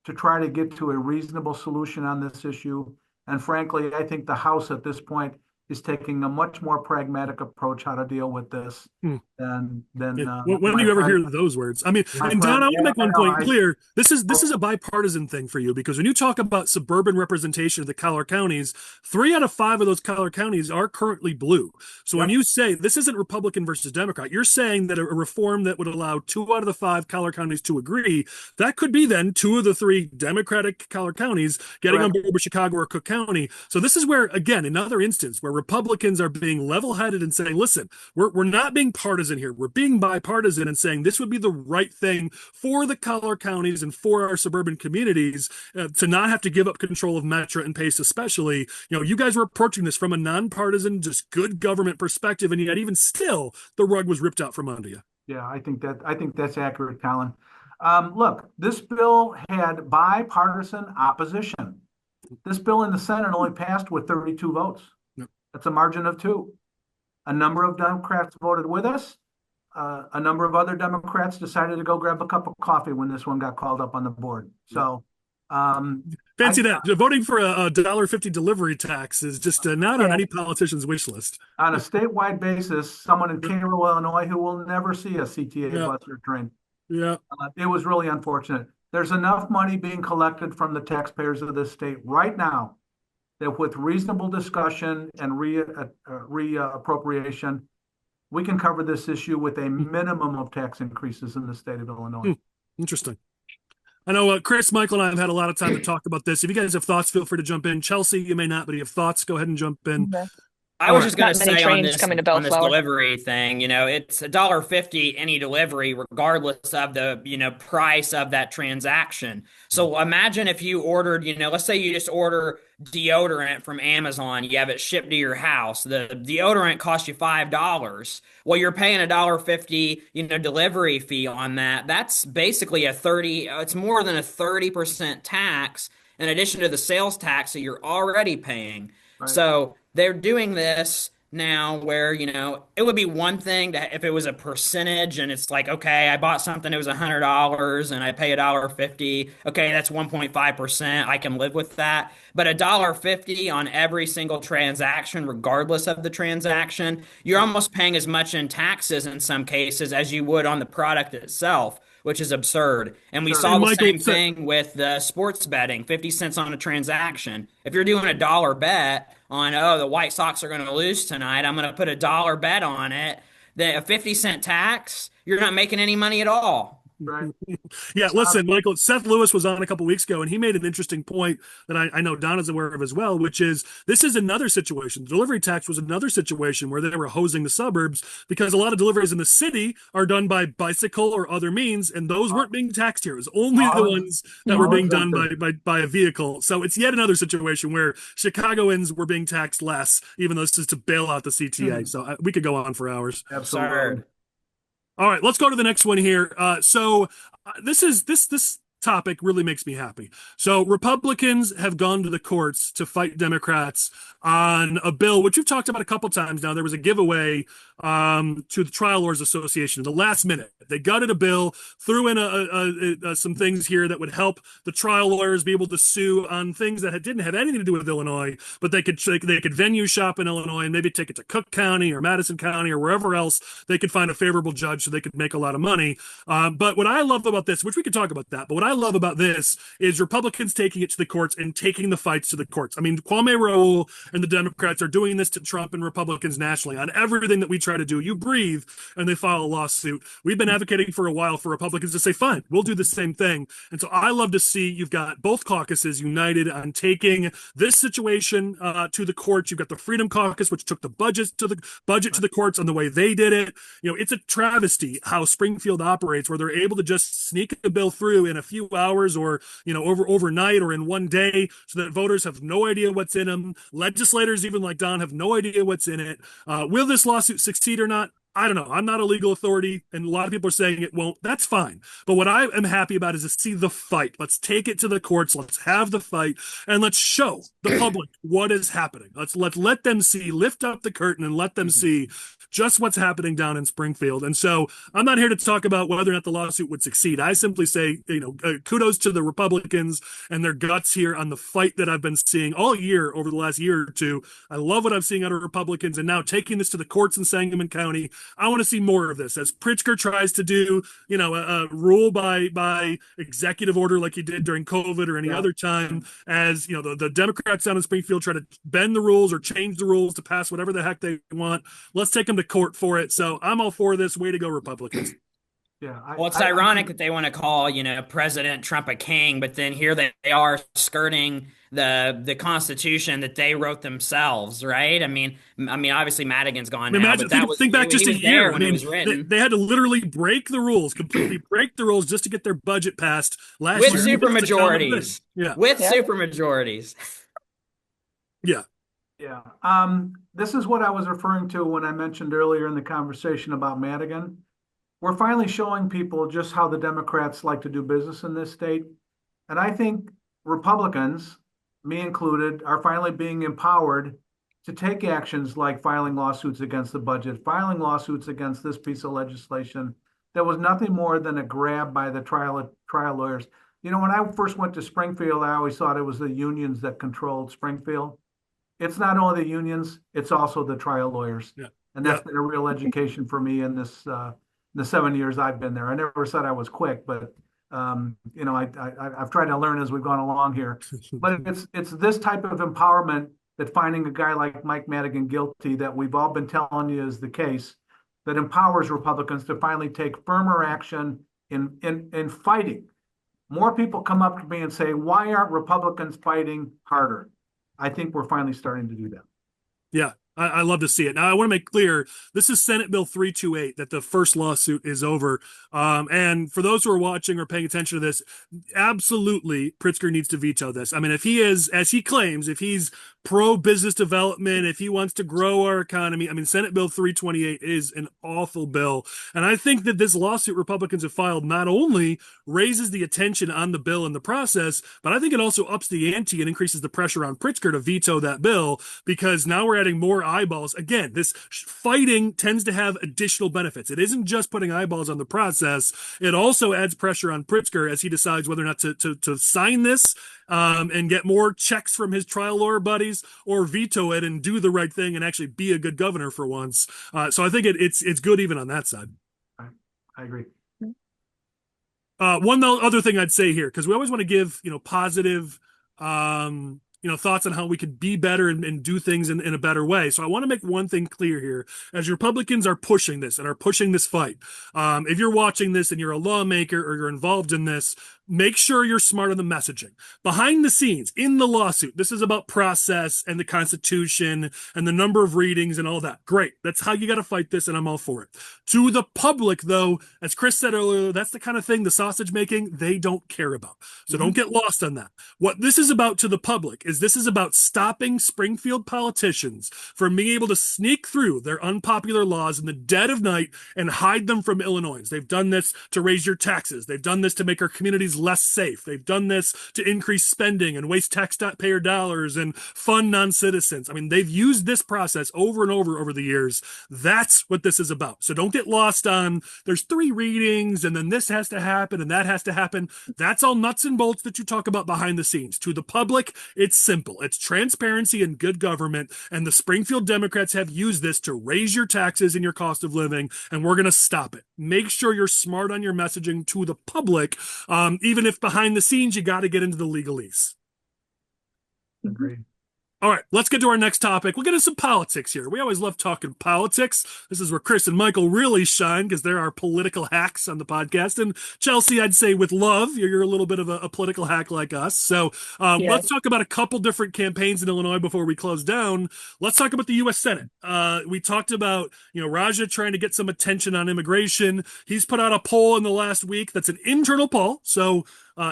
D: to try to get to a reasonable solution on this issue. And frankly, I think the House at this point is taking a much more pragmatic approach how to deal with this than
A: when do you ever hear those words? I mean, and Don, I want to make one point clear. This is a bipartisan thing for you because when you talk about suburban representation of the collar counties, 3 out of 5 of those collar counties are currently blue. So when you say this isn't Republican versus Democrat, you're saying that a reform that would allow 2 out of the 5 collar counties to agree, that could be then 2 of the 3 Democratic collar counties getting on board with Chicago or Cook County. So this is where, again, another instance where Republicans are being level-headed and saying, listen, we're not being partisan here. We're being bipartisan and saying this would be the right thing for the collar counties and for our suburban communities to not have to give up control of Metro and Pace especially. You guys were approaching this from a nonpartisan, just good government perspective, and yet even still, the rug was ripped out from under you.
D: Yeah, I think that's accurate, Collin. Look, this bill had bipartisan opposition. This bill in the Senate only passed with 32 votes.
A: Yep.
D: That's a margin of 2. A number of Democrats voted with us. A number of other Democrats decided to go grab a cup of coffee when this one got called up on the board. So,
A: fancy that. Voting for a $1.50 delivery tax is just not on any politician's wish list.
D: On a statewide basis, someone in Cairo, Illinois, who will never see a CTA bus or train.
A: Yeah.
D: It was really unfortunate. There's enough money being collected from the taxpayers of this state right now that with reasonable discussion and reappropriation, we can cover this issue with a minimum of tax increases in the state of Illinois.
A: Interesting. I know Chris, Michael, and I have had a lot of time to talk about this. If you guys have thoughts, feel free to jump in. Chelsie, you may not, but if you have thoughts, go ahead and jump in.
B: I was just going to
E: Not many
B: say on
E: trains
B: this,
E: coming to
B: on this
E: Bellflower.
B: delivery thing, it's $1.50 any delivery, regardless of the, price of that transaction. So imagine if you ordered, let's say you just order deodorant from Amazon, you have it shipped to your house. The deodorant costs you $5. Well, you're paying $1.50, delivery fee on that. That's basically it's more than a 30% tax in addition to the sales tax that you're already paying. Right. So they're doing this now where, it would be one thing if it was a percentage and it's like, okay, I bought something, it was $100 and I pay $1.50. Okay, that's 1.5%. I can live with that. But $1.50 on every single transaction, regardless of the transaction, you're almost paying as much in taxes in some cases as you would on the product itself, which is absurd. And we saw the same thing with the sports betting, 50 cents on a transaction. If you're doing a $1 bet on, the White Sox are going to lose tonight, I'm going to put a $1 bet on it, then a 50-cent tax, you're not making any money at all.
D: Right.
A: Yeah, listen, Michael, Seth Lewis was on a couple weeks ago, and he made an interesting point that I know Don is aware of as well, which is this is another situation. The delivery tax was another situation where they were hosing the suburbs because a lot of deliveries in the city are done by bicycle or other means, and those weren't being taxed here. It was only the ones that were being done by a vehicle. So it's yet another situation where Chicagoans were being taxed less, even though this is to bail out the CTA. So we could go on for hours.
D: Absolutely.
A: All right, let's go to the next one here. This topic really makes me happy. So Republicans have gone to the courts to fight Democrats on a bill, which we've talked about a couple times now. There was a giveaway to the Trial Lawyers Association at the last minute. They gutted a bill, threw in some things here that would help the trial lawyers be able to sue on things that didn't have anything to do with Illinois, but they could venue shop in Illinois and maybe take it to Cook County or Madison County or wherever else they could find a favorable judge so they could make a lot of money. But what I love about this, which we could talk about that, but what I love about this is Republicans taking it to the courts and taking the fights to the courts. I mean, Kwame Raoul and the Democrats are doing this to Trump and Republicans nationally on everything that we try to do. You breathe and they file a lawsuit. We've been advocating for a while for Republicans to say, fine, we'll do the same thing. And so I love to see you've got both caucuses united on taking this situation to the courts. You've got the Freedom Caucus, which took the budget to the courts on the way they did it. It's a travesty how Springfield operates, where they're able to just sneak a bill through in a few hours or, overnight or in one day so that voters have no idea what's in them. Legislators, even like Don, have no idea what's in it. Will this lawsuit succeed or not? I don't know. I'm not a legal authority, and a lot of people are saying it won't. That's fine. But what I am happy about is to see the fight. Let's take it to the courts. Let's have the fight, and let's show the public what is happening. Let's let them see, lift up the curtain and let them see just what's happening down in Springfield. And so I'm not here to talk about whether or not the lawsuit would succeed. I simply say, kudos to the Republicans and their guts here on the fight that I've been seeing all year over the last year or two. I love what I'm seeing out of Republicans, and now taking this to the courts in Sangamon County. I want to see more of this as Pritzker tries to do, a rule by executive order like he did during COVID or any other time, as the Democrats down in Springfield try to bend the rules or change the rules to pass whatever the heck they want. Let's take them to court for it. So I'm all for this. Way to go, Republicans.
D: Yeah.
B: Well, it's ironic that they want to call, President Trump a king, but then here they are skirting the Constitution that they wrote themselves, right? I mean, obviously Madigan's gone now, but
A: think back just a year
B: when it was written.
A: They had to literally break the rules, completely break the rules just to get their budget passed last year.
B: With supermajorities.
A: Yeah.
B: With supermajorities.
A: Yeah.
D: Yeah. This is what I was referring to when I mentioned earlier in the conversation about Madigan. We're finally showing people just how the Democrats like to do business in this state. And I think Republicans me included, are finally being empowered to take actions like filing lawsuits against the budget, filing lawsuits against this piece of legislation that was nothing more than a grab by the trial lawyers. You know, when I first went to Springfield, I always thought it was the unions that controlled Springfield. It's not only the unions, it's also the trial lawyers.
A: Yeah.
D: And that's
A: Yeah.
D: been a real education for me in the 7 years I've been there. I never said I was quick, but you know, I've tried to learn as we've gone along here. But it's this type of empowerment that finding a guy like Mike Madigan guilty, that we've all been telling you is the case, that empowers Republicans to finally take firmer action in fighting. More people come up to me and say, why aren't Republicans fighting harder? I think we're finally starting to do that.
A: Yeah, I love to see it. Now, I want to make clear, this is Senate Bill 328, that the first lawsuit is over. And for those who are watching or paying attention to this, absolutely, Pritzker needs to veto this. I mean, if he is, as he claims, if he's pro-business development, if he wants to grow our economy, I mean, Senate Bill 328 is an awful bill. And I think that this lawsuit Republicans have filed not only raises the attention on the bill and the process, but I think it also ups the ante and increases the pressure on Pritzker to veto that bill, because now we're adding more eyeballs. Again, this fighting tends to have additional benefits. It isn't just putting eyeballs on the process. It also adds pressure on Pritzker as he decides whether or not to sign this and get more checks from his trial lawyer buddies, or veto it and do the right thing and actually be a good governor for once. So I think it's good even on that side.
D: I agree.
A: One other thing I'd say here, because we always want to give positive thoughts on how we could be better and do things in a better way. So I want to make one thing clear here. As Republicans are pushing this and are pushing this fight, if you're watching this and you're a lawmaker or you're involved in this, make sure you're smart on the messaging. Behind the scenes, in the lawsuit, this is about process and the Constitution and the number of readings and all that. Great. That's how you got to fight this, and I'm all for it. To the public, though, as Chris said earlier, that's the kind of thing, the sausage making, they don't care about. So don't get lost on that. What this is about to the public is this is about stopping Springfield politicians from being able to sneak through their unpopular laws in the dead of night and hide them from Illinoisans. They've done this to raise your taxes. They've done this to make our communities less safe. They've done this to increase spending and waste taxpayer dollars and fund non-citizens. I mean, they've used this process over and over the years. That's what this is about. So don't get lost on there's 3 readings and then this has to happen and that has to happen. That's all nuts and bolts that you talk about behind the scenes. To the public, it's simple. It's transparency and good government. And the Springfield Democrats have used this to raise your taxes and your cost of living, and we're going to stop it. Make sure you're smart on your messaging to the public, even if behind the scenes you got to get into the legalese.
D: Agreed.
A: All right, let's get to our next topic. We'll get into some politics here. We always love talking politics. This is where Chris and Michael really shine because they're our political hacks on the podcast. And Chelsie, I'd say with love, you're a little bit of a political hack like us. So let's talk about a couple different campaigns in Illinois before we close down. Let's talk about the U.S. Senate. We talked about, Raja trying to get some attention on immigration. He's put out a poll in the last week that's an internal poll. So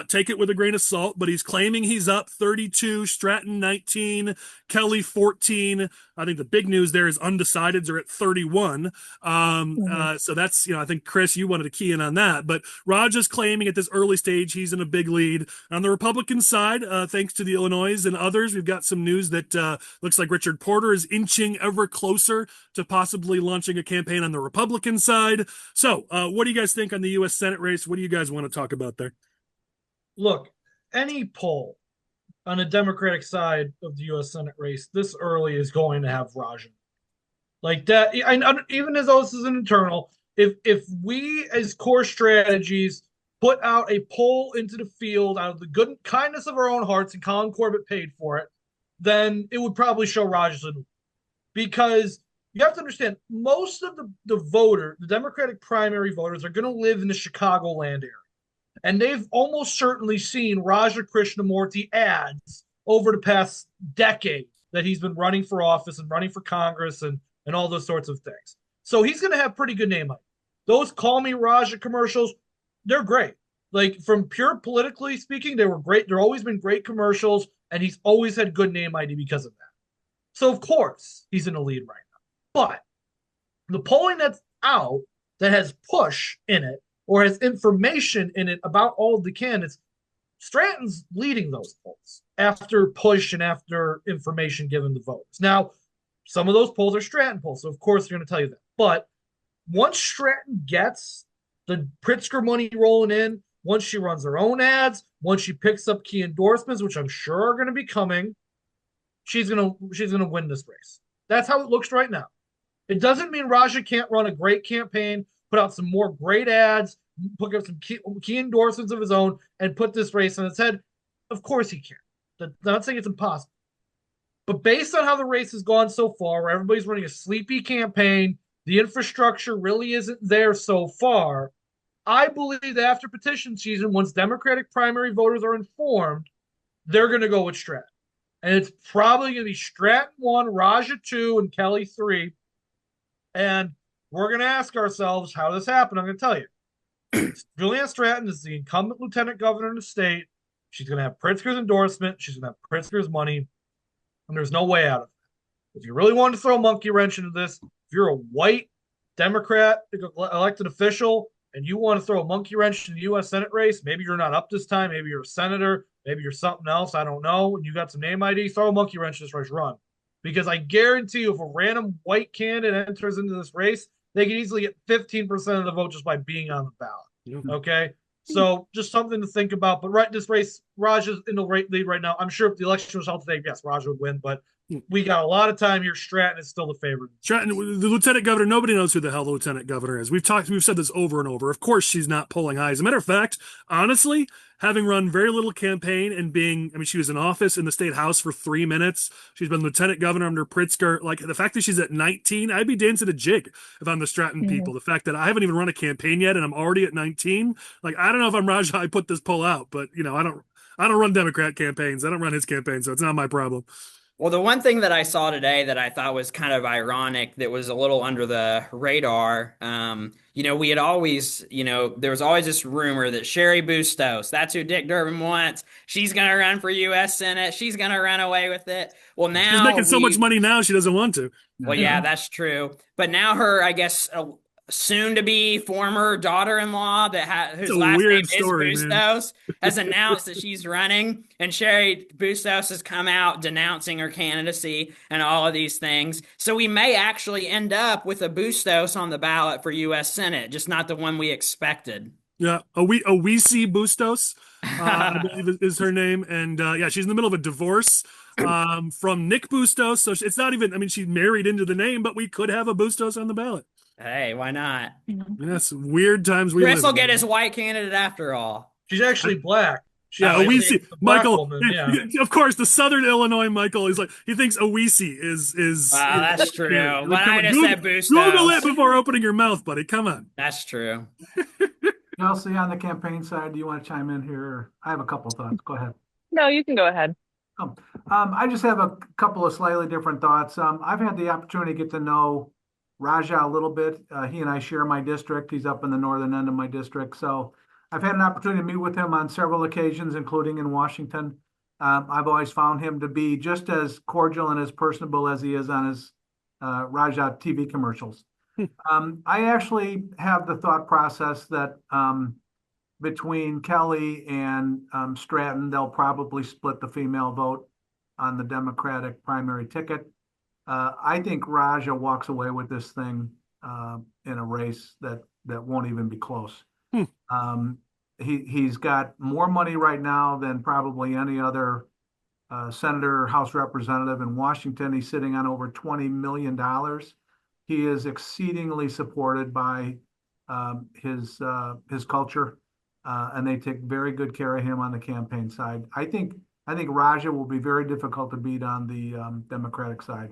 A: take it with a grain of salt, but he's claiming he's up 32, Stratton 19, Kelly 14. I think the big news there is undecideds are at 31. So that's, I think, Chris, you wanted to key in on that. But Raja's claiming at this early stage he's in a big lead. On the Republican side, thanks to the Illinois and others, we've got some news that looks like Richard Porter is inching ever closer to possibly launching a campaign on the Republican side. So what do you guys think on the U.S. Senate race? What do you guys want to talk about there?
C: Look, any poll on the Democratic side of the U.S. Senate race this early is going to have Raja. Like that, even as though this is an internal, if we as core strategies put out a poll into the field out of the good kindness of our own hearts, and Collin Corbett paid for it, then it would probably show Raja. Because you have to understand, most of the Democratic primary voters are going to live in the Chicagoland area. And they've almost certainly seen Raja Krishnamurti ads over the past decade that he's been running for office and running for Congress and all those sorts of things. So he's going to have pretty good name ID. Those Call Me Raja commercials, they're great. Like, from pure politically speaking, they were great. There always been great commercials, and he's always had good name ID because of that. So, of course, he's in the lead right now. But the polling that's out that has push in it, or has information in it about all of the candidates, Stratton's leading those polls after push and after information given to voters. Now, some of those polls are Stratton polls, so of course they're going to tell you that. But once Stratton gets the Pritzker money rolling in, once she runs her own ads, once she picks up key endorsements, which I'm sure are going to be coming, she's gonna win this race. That's how it looks right now. It doesn't mean Raja can't run a great campaign, put out some more great ads, put up some key endorsements of his own, and put this race on its head. Of course he can. I'm not saying it's impossible. But based on how the race has gone so far, where everybody's running a sleepy campaign, the infrastructure really isn't there so far, I believe that after petition season, once Democratic primary voters are informed, they're going to go with Stratton. And it's probably going to be Stratton 1, Raja 2, and Kelly 3. And we're going to ask ourselves how this happened. I'm going to tell you. Julianne Stratton is the incumbent lieutenant governor in the state. She's going to have Pritzker's endorsement. She's going to have Pritzker's money. And there's no way out of it. If you really want to throw a monkey wrench into this, if you're a white Democrat elected official and you want to throw a monkey wrench in the U.S. Senate race, maybe you're not up this time, maybe you're a senator, maybe you're something else, I don't know, and you got some name ID, throw a monkey wrench in this race, run. Because I guarantee you, if a random white candidate enters into this race, they can easily get 15% of the vote just by being on the ballot. Okay? So just something to think about. But this race, Raja's in the lead right now. I'm sure if the election was held today, yes, Raja would win. But we got a lot of time here. Stratton is still the favorite.
A: Stratton, the lieutenant governor, nobody knows who the hell the lieutenant governor is. We've said this over and over. Of course, she's not polling high. As a matter of fact, honestly, having run very little campaign and she was in office in the state house for 3 minutes. She's been lieutenant governor under Pritzker. Like, the fact that she's at 19, I'd be dancing a jig if I'm the Stratton people. The fact that I haven't even run a campaign yet and I'm already at 19, like, I don't know if I'm Raja, I put this poll out, but I don't run Democrat campaigns. I don't run his campaign, so it's not my problem.
B: Well, the one thing that I saw today that I thought was kind of ironic, that was a little under the radar, we had always, there was always this rumor that Sherry Bustos, that's who Dick Durbin wants. She's going to run for U.S. Senate. She's going to run away with it. Well, now
A: she's making so much money now, she doesn't want to.
B: Well, yeah, that's true. But now her, I guess, soon-to-be former daughter-in-law whose last name is Bustos has announced that she's running, and Sherry Bustos has come out denouncing her candidacy and all of these things. So we may actually end up with a Bustos on the ballot for U.S. Senate, just not the one we expected.
A: Yeah, Owisi Bustos, I believe is her name, and she's in the middle of a divorce from Nick Bustos. So it's not even. She's married into the name, but we could have a Bustos on the ballot.
B: Hey, why not?
A: That's weird times we live in.
B: Chris will get his white candidate after all.
C: She's actually black.
A: Owisi, Michael.
C: Woman, yeah.
A: Of course, the Southern Illinois Michael is like, he thinks Owisi is.
B: Wow, that's true. But I just said Bustos.
A: Google it before opening your mouth, buddy. Come on.
B: That's true.
D: Chelsie, on the campaign side, do you want to chime in here? I have a couple thoughts. Go ahead.
E: No, you can go ahead.
D: I just have a couple of slightly different thoughts. I've had the opportunity to get to know Raja a little bit. He and I share my district. He's up in the northern end of my district. So I've had an opportunity to meet with him on several occasions, including in Washington. I've always found him to be just as cordial and as personable as he is on his Raja TV commercials. I actually have the thought process that between Kelly and Stratton, they'll probably split the female vote on the Democratic primary ticket. I think Raja walks away with this thing in a race that won't even be close. He's got more money right now than probably any other senator or House representative in Washington. He's sitting on over $20 million. He is exceedingly supported by his culture, and they take very good care of him on the campaign side. I think Raja will be very difficult to beat on the Democratic side.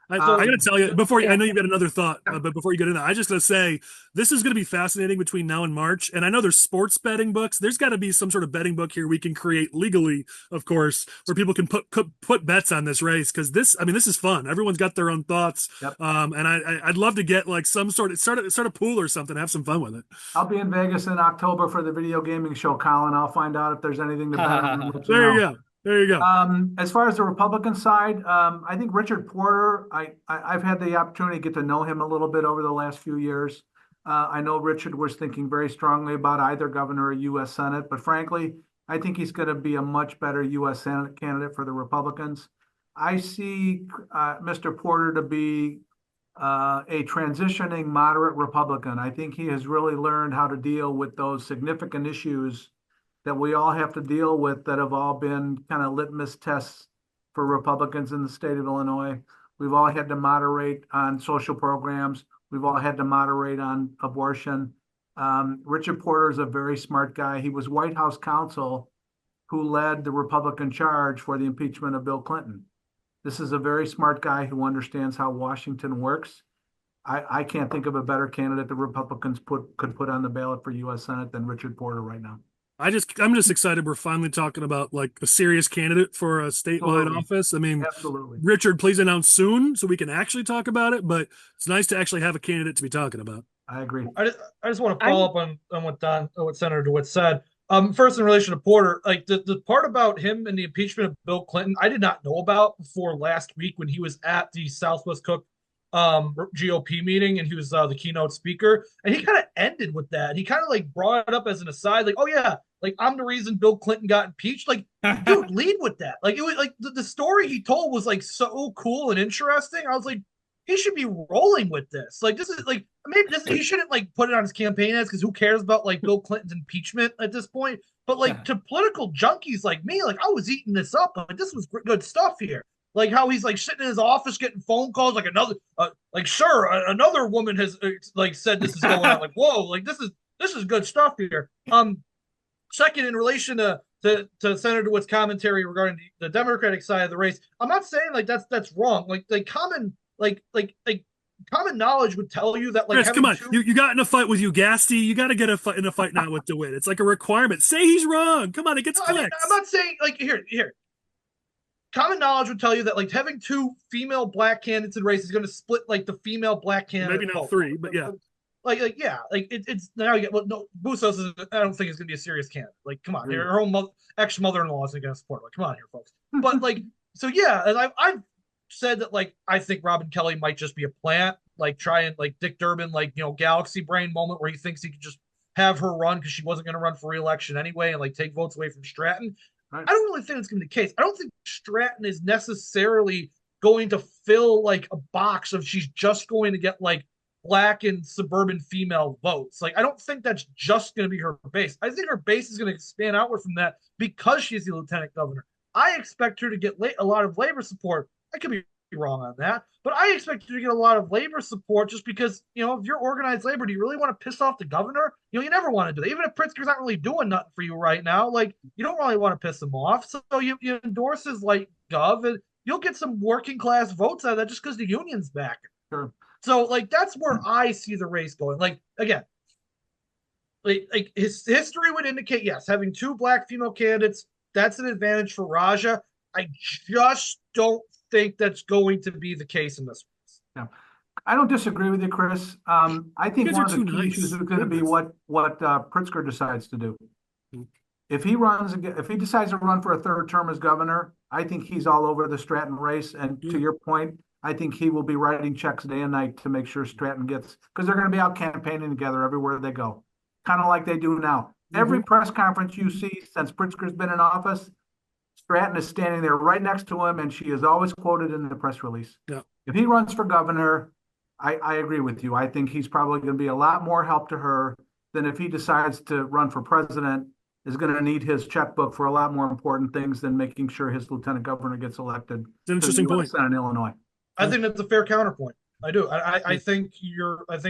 A: I got to tell you, I know you've got another thought, but before you get into that, I just got to say, this is going to be fascinating between now and March. And I know there's sports betting books. There's got to be some sort of betting book here we can create legally, of course, where people can put bets on this race. Because this is fun. Everyone's got their own thoughts. Yep. And I'd love to get like some start a pool or something, have some fun with it.
D: I'll be in Vegas in October for the video gaming show, Collin. I'll find out if there's anything to bet on.
A: There you go. There you go.
D: As far as the Republican side, I think Richard Porter, I've had the opportunity to get to know him a little bit over the last few years. I know Richard was thinking very strongly about either governor or U.S. Senate, but frankly, I think he's going to be a much better U.S. Senate candidate for the Republicans. I see Mr. Porter to be a transitioning moderate Republican. I think he has really learned how to deal with those significant issues that we all have to deal with that have all been kind of litmus tests for Republicans in the state of Illinois. We've all had to moderate on social programs. We've all had to moderate on abortion. Richard Porter is a very smart guy. He was White House counsel who led the Republican charge for the impeachment of Bill Clinton. This is a very smart guy who understands how Washington works. I can't think of a better candidate the Republicans could put on the ballot for U.S. Senate than Richard Porter right now.
A: I'm just excited we're finally talking about like a serious candidate for a statewide office. I mean,
D: absolutely.
A: Richard, please announce soon so we can actually talk about it, but it's nice to actually have a candidate to be talking about.
D: I agree.
C: I just want to follow up on what Senator DeWitte said. First, in relation to Porter, like the part about him and the impeachment of Bill Clinton, I did not know about before last week when he was at the Southwest Cook GOP meeting and he was the keynote speaker, and he kind of ended with that. He kind of like brought it up as an aside, like, oh yeah, like I'm the reason Bill Clinton got impeached. Like, dude, lead with that. Like, it was like the story he told was like so cool and interesting. I was like, he should be rolling with this. Like, this is like maybe he shouldn't like put it on his campaign ads because who cares about like Bill Clinton's impeachment at this point? But like to political junkies like me, like I was eating this up. Like this was good stuff here. Like how he's like sitting in his office getting phone calls, like another, like sir, another woman has like said this is going on. Like whoa, like this is good stuff here. Second, in relation to Senator DeWitte's commentary regarding the Democratic side of the race, I'm not saying like that's wrong. Like common common knowledge would tell you that like
A: Chris, come on, you got in a fight with Ugasti. You got to get in a fight now with DeWitte. It's like a requirement. Say he's wrong. Come on, it gets clicks.
C: I'm not saying like here. Common knowledge would tell you that like having two female black candidates in race is going to split like the female black candidate.
A: Maybe not three, but yeah.
C: Like yeah, like it's now you get no Bustos is I don't think is going to be a serious candidate. Like come on, her own ex-mother-in-law isn't going to support her. Like come on here, folks. But like so yeah, and I've said that like I think Robin Kelly might just be a plant, like try and like Dick Durbin, like galaxy brain moment where he thinks he could just have her run because she wasn't going to run for re-election anyway and like take votes away from Stratton. Right. I don't really think it's going to be the case. I don't think Stratton is necessarily going to fill like a box of she's just going to get like black and suburban female votes. Like I don't think that's just going to be her base. I think her base is going to expand outward from that because she's the lieutenant governor. I expect her to get a lot of labor support. I could be wrong on that, but I expect her to get a lot of labor support just because, if you're organized labor, do you really want to piss off the governor? You never want to do that. Even if Pritzker's not really doing nothing for you right now, like you don't really want to piss him off. So you endorse his like gov and you'll get some working class votes out of that just because the union's back.
D: Sure.
C: So like that's where I see the race going. Like again, like his history would indicate, yes, having two black female candidates, that's an advantage for Raja. I just don't think that's going to be the case in this race.
D: Yeah. I don't disagree with you, Chris. I think one of the key issues is going to be what Pritzker decides to do. If he decides to run for a third term as governor, I think he's all over the Stratton race. And to your point, I think he will be writing checks day and night to make sure Stratton gets, because they're going to be out campaigning together everywhere they go, kind of like they do now. Every press conference you see since Pritzker's been in office, Stratton is standing there right next to him, and she is always quoted in the press release.
A: Yeah.
D: If he runs for governor, I agree with you. I think he's probably going to be a lot more help to her than if he decides to run for president, is going to need his checkbook for a lot more important things than making sure his lieutenant governor gets elected.
A: It's an interesting point.
D: In Illinois.
C: I think that's a fair counterpoint. I do. I think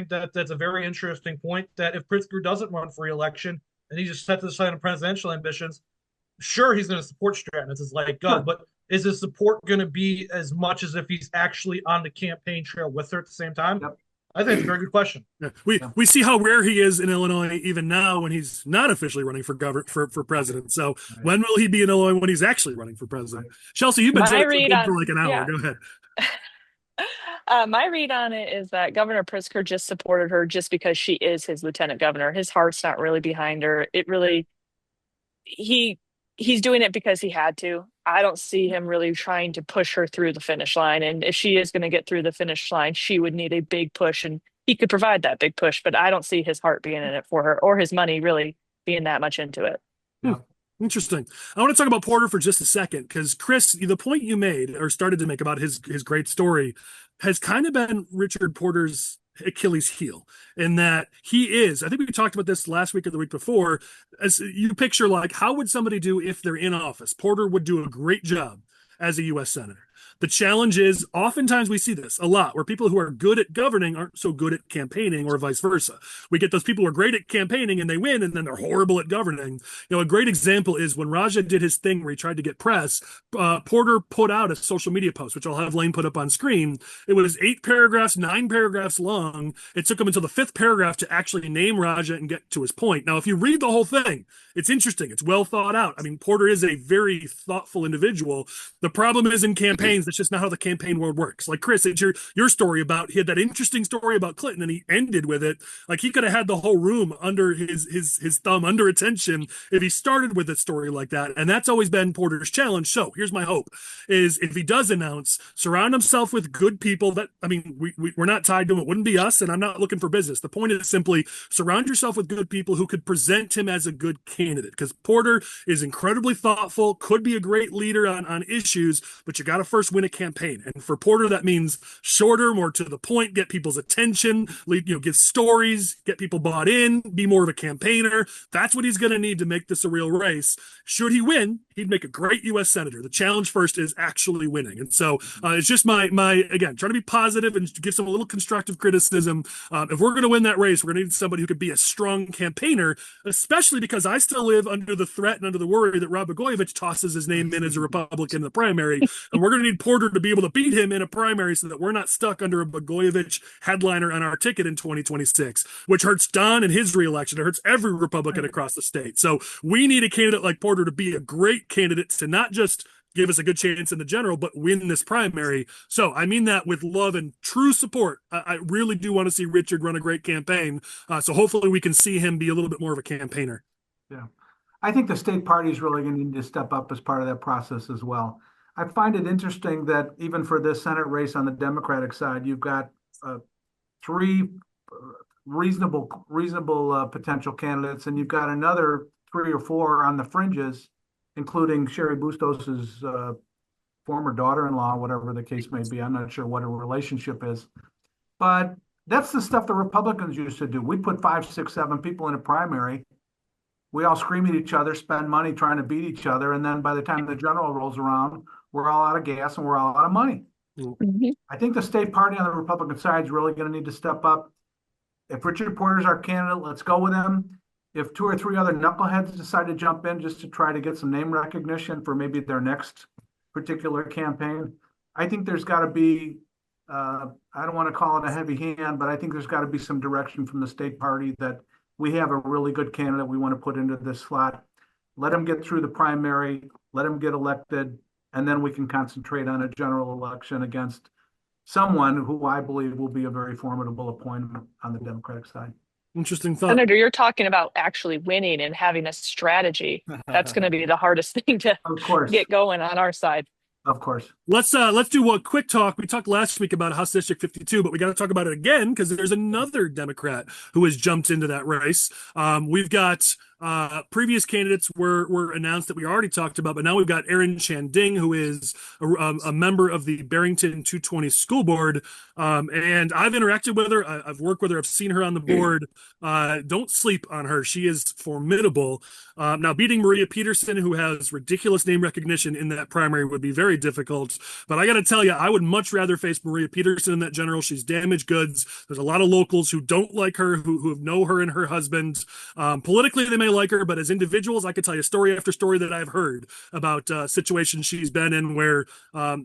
C: that's a very interesting point that if Pritzker doesn't run for re-election and he just sets aside on presidential ambitions, sure, he's going to support Stratton. It's his like gun, but is his support going to be as much as if he's actually on the campaign trail with her at the same time? Yep. I think it's a very good question.
A: Yeah. We see how rare he is in Illinois even now when he's not officially running for president. So when will he be in Illinois when he's actually running for president? Chelsie, you've been saying for like an hour. Yeah. Go ahead.
E: My read on it is that Governor Pritzker just supported her just because she is his lieutenant governor. His heart's not really behind her. It really, he's doing it because he had to. I don't see him really trying to push her through the finish line. And if she is going to get through the finish line, she would need a big push, and he could provide that big push. But I don't see his heart being in it for her, or his money really being that much into it.
A: Yeah. Interesting. I want to talk about Porter for just a second because Chris, the point you made or started to make about his great story has kind of been Richard Porter's Achilles heel in that he is. I think we talked about this last week or the week before. As you picture, like, how would somebody do if they're in office? Porter would do a great job as a U.S. senator. The challenge is oftentimes we see this a lot where people who are good at governing aren't so good at campaigning or vice versa. We get those people who are great at campaigning and they win and then they're horrible at governing. A great example is when Raja did his thing where he tried to get press, Porter put out a social media post, which I'll have Lane put up on screen. It was 8 paragraphs, 9 paragraphs long. It took him until the 5th paragraph to actually name Raja and get to his point. Now, if you read the whole thing, it's interesting. It's well thought out. I mean, Porter is a very thoughtful individual. The problem is in campaigns, that's just not how the campaign world works. Like Chris, it's your story about, he had that interesting story about Clinton and he ended with it. Like he could have had the whole room under his thumb, under attention if he started with a story like that. And that's always been Porter's challenge. So here's my hope is if he does announce, surround himself with good people that, I mean, we're not tied to him. It wouldn't be us. And I'm not looking for business. The point is simply surround yourself with good people who could present him as a good candidate because Porter is incredibly thoughtful, could be a great leader on issues, but you got to first win a campaign. And for Porter, that means shorter, more to the point, get people's attention, give stories, get people bought in, be more of a campaigner. That's what he's going to need to make this a real race. Should he win, he'd make a great U.S. senator. The challenge first is actually winning. And so it's just my again, try to be positive and give some a little constructive criticism. If we're going to win that race, we're going to need somebody who could be a strong campaigner, especially because I still live under the threat and under the worry that Rod Blagojevich tosses his name in as a Republican in the primary. And we're going to need Porter to be able to beat him in a primary so that we're not stuck under a Blagojevich headliner on our ticket in 2026, which hurts Don and his reelection. It hurts every Republican across the state. So we need a candidate like Porter to be a great candidate to not just give us a good chance in the general, but win this primary. So I mean that with love and true support. I really do want to see Richard run a great campaign. So hopefully we can see him be a little bit more of a campaigner.
D: Yeah. I think the state party is really going to need to step up as part of that process as well. I find it interesting that even for this Senate race on the Democratic side, you've got 3 reasonable potential candidates, and you've got another 3 or 4 on the fringes, including Sherry Bustos's former daughter-in-law, whatever the case may be. I'm not sure what her relationship is, but that's the stuff the Republicans used to do. We put 5, 6, 7 people in a primary. We all scream at each other, spend money trying to beat each other, and then by the time the general rolls around, we're all out of gas and we're all out of money. Mm-hmm. I think the state party on the Republican side is really going to need to step up. If Richard Porter's our candidate, let's go with him. If 2 or 3 other knuckleheads decide to jump in just to try to get some name recognition for maybe their next particular campaign, I think there's got to be, I don't want to call it a heavy hand, but I think there's got to be some direction from the state party that we have a really good candidate we want to put into this slot. Let him get through the primary, let him get elected, and then we can concentrate on a general election against someone who I believe will be a very formidable opponent on the Democratic side.
A: Interesting thought.
E: Senator, you're talking about actually winning and having a strategy. That's going to be the hardest thing to get going on our side.
D: Of course.
A: Let's do a quick talk. We talked last week about House District 52, but we got to talk about it again because there's another Democrat who has jumped into that race. We've got previous candidates were announced that we already talked about, but now we've got Erin Chanding, who is a member of the Barrington 220 School Board. And I've interacted with her. I've worked with her. I've seen her on the board. Don't sleep on her. She is formidable. Now, beating Maria Peterson, who has ridiculous name recognition in that primary, would be very difficult. But I got to tell you, I would much rather face Maria Peterson in that general. She's damaged goods. There's a lot of locals who don't like her, who know her and her husband. Politically, they may like her, but as individuals, I could tell you story after story that I've heard about situations she's been in where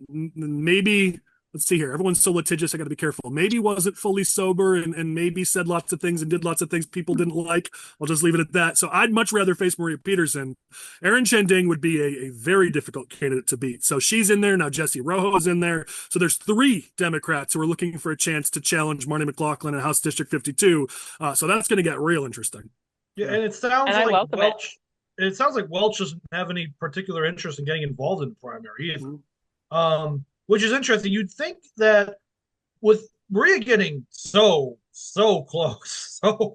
A: maybe, let's see here, everyone's so litigious, I got to be careful. Maybe wasn't fully sober and maybe said lots of things and did lots of things people didn't like. I'll just leave it at that. So I'd much rather face Maria Peterson. Erin Chanding would be a very difficult candidate to beat. So she's in there. Now Jesse Rojo's in there. So there's 3 Democrats who are looking for a chance to challenge Marty McLaughlin in House District 52. So that's going to get real interesting.
C: Yeah, and it sounds like Welch. It sounds like Welch doesn't have any particular interest in getting involved in the primary either. Which is interesting. You'd think that with Maria getting so close, so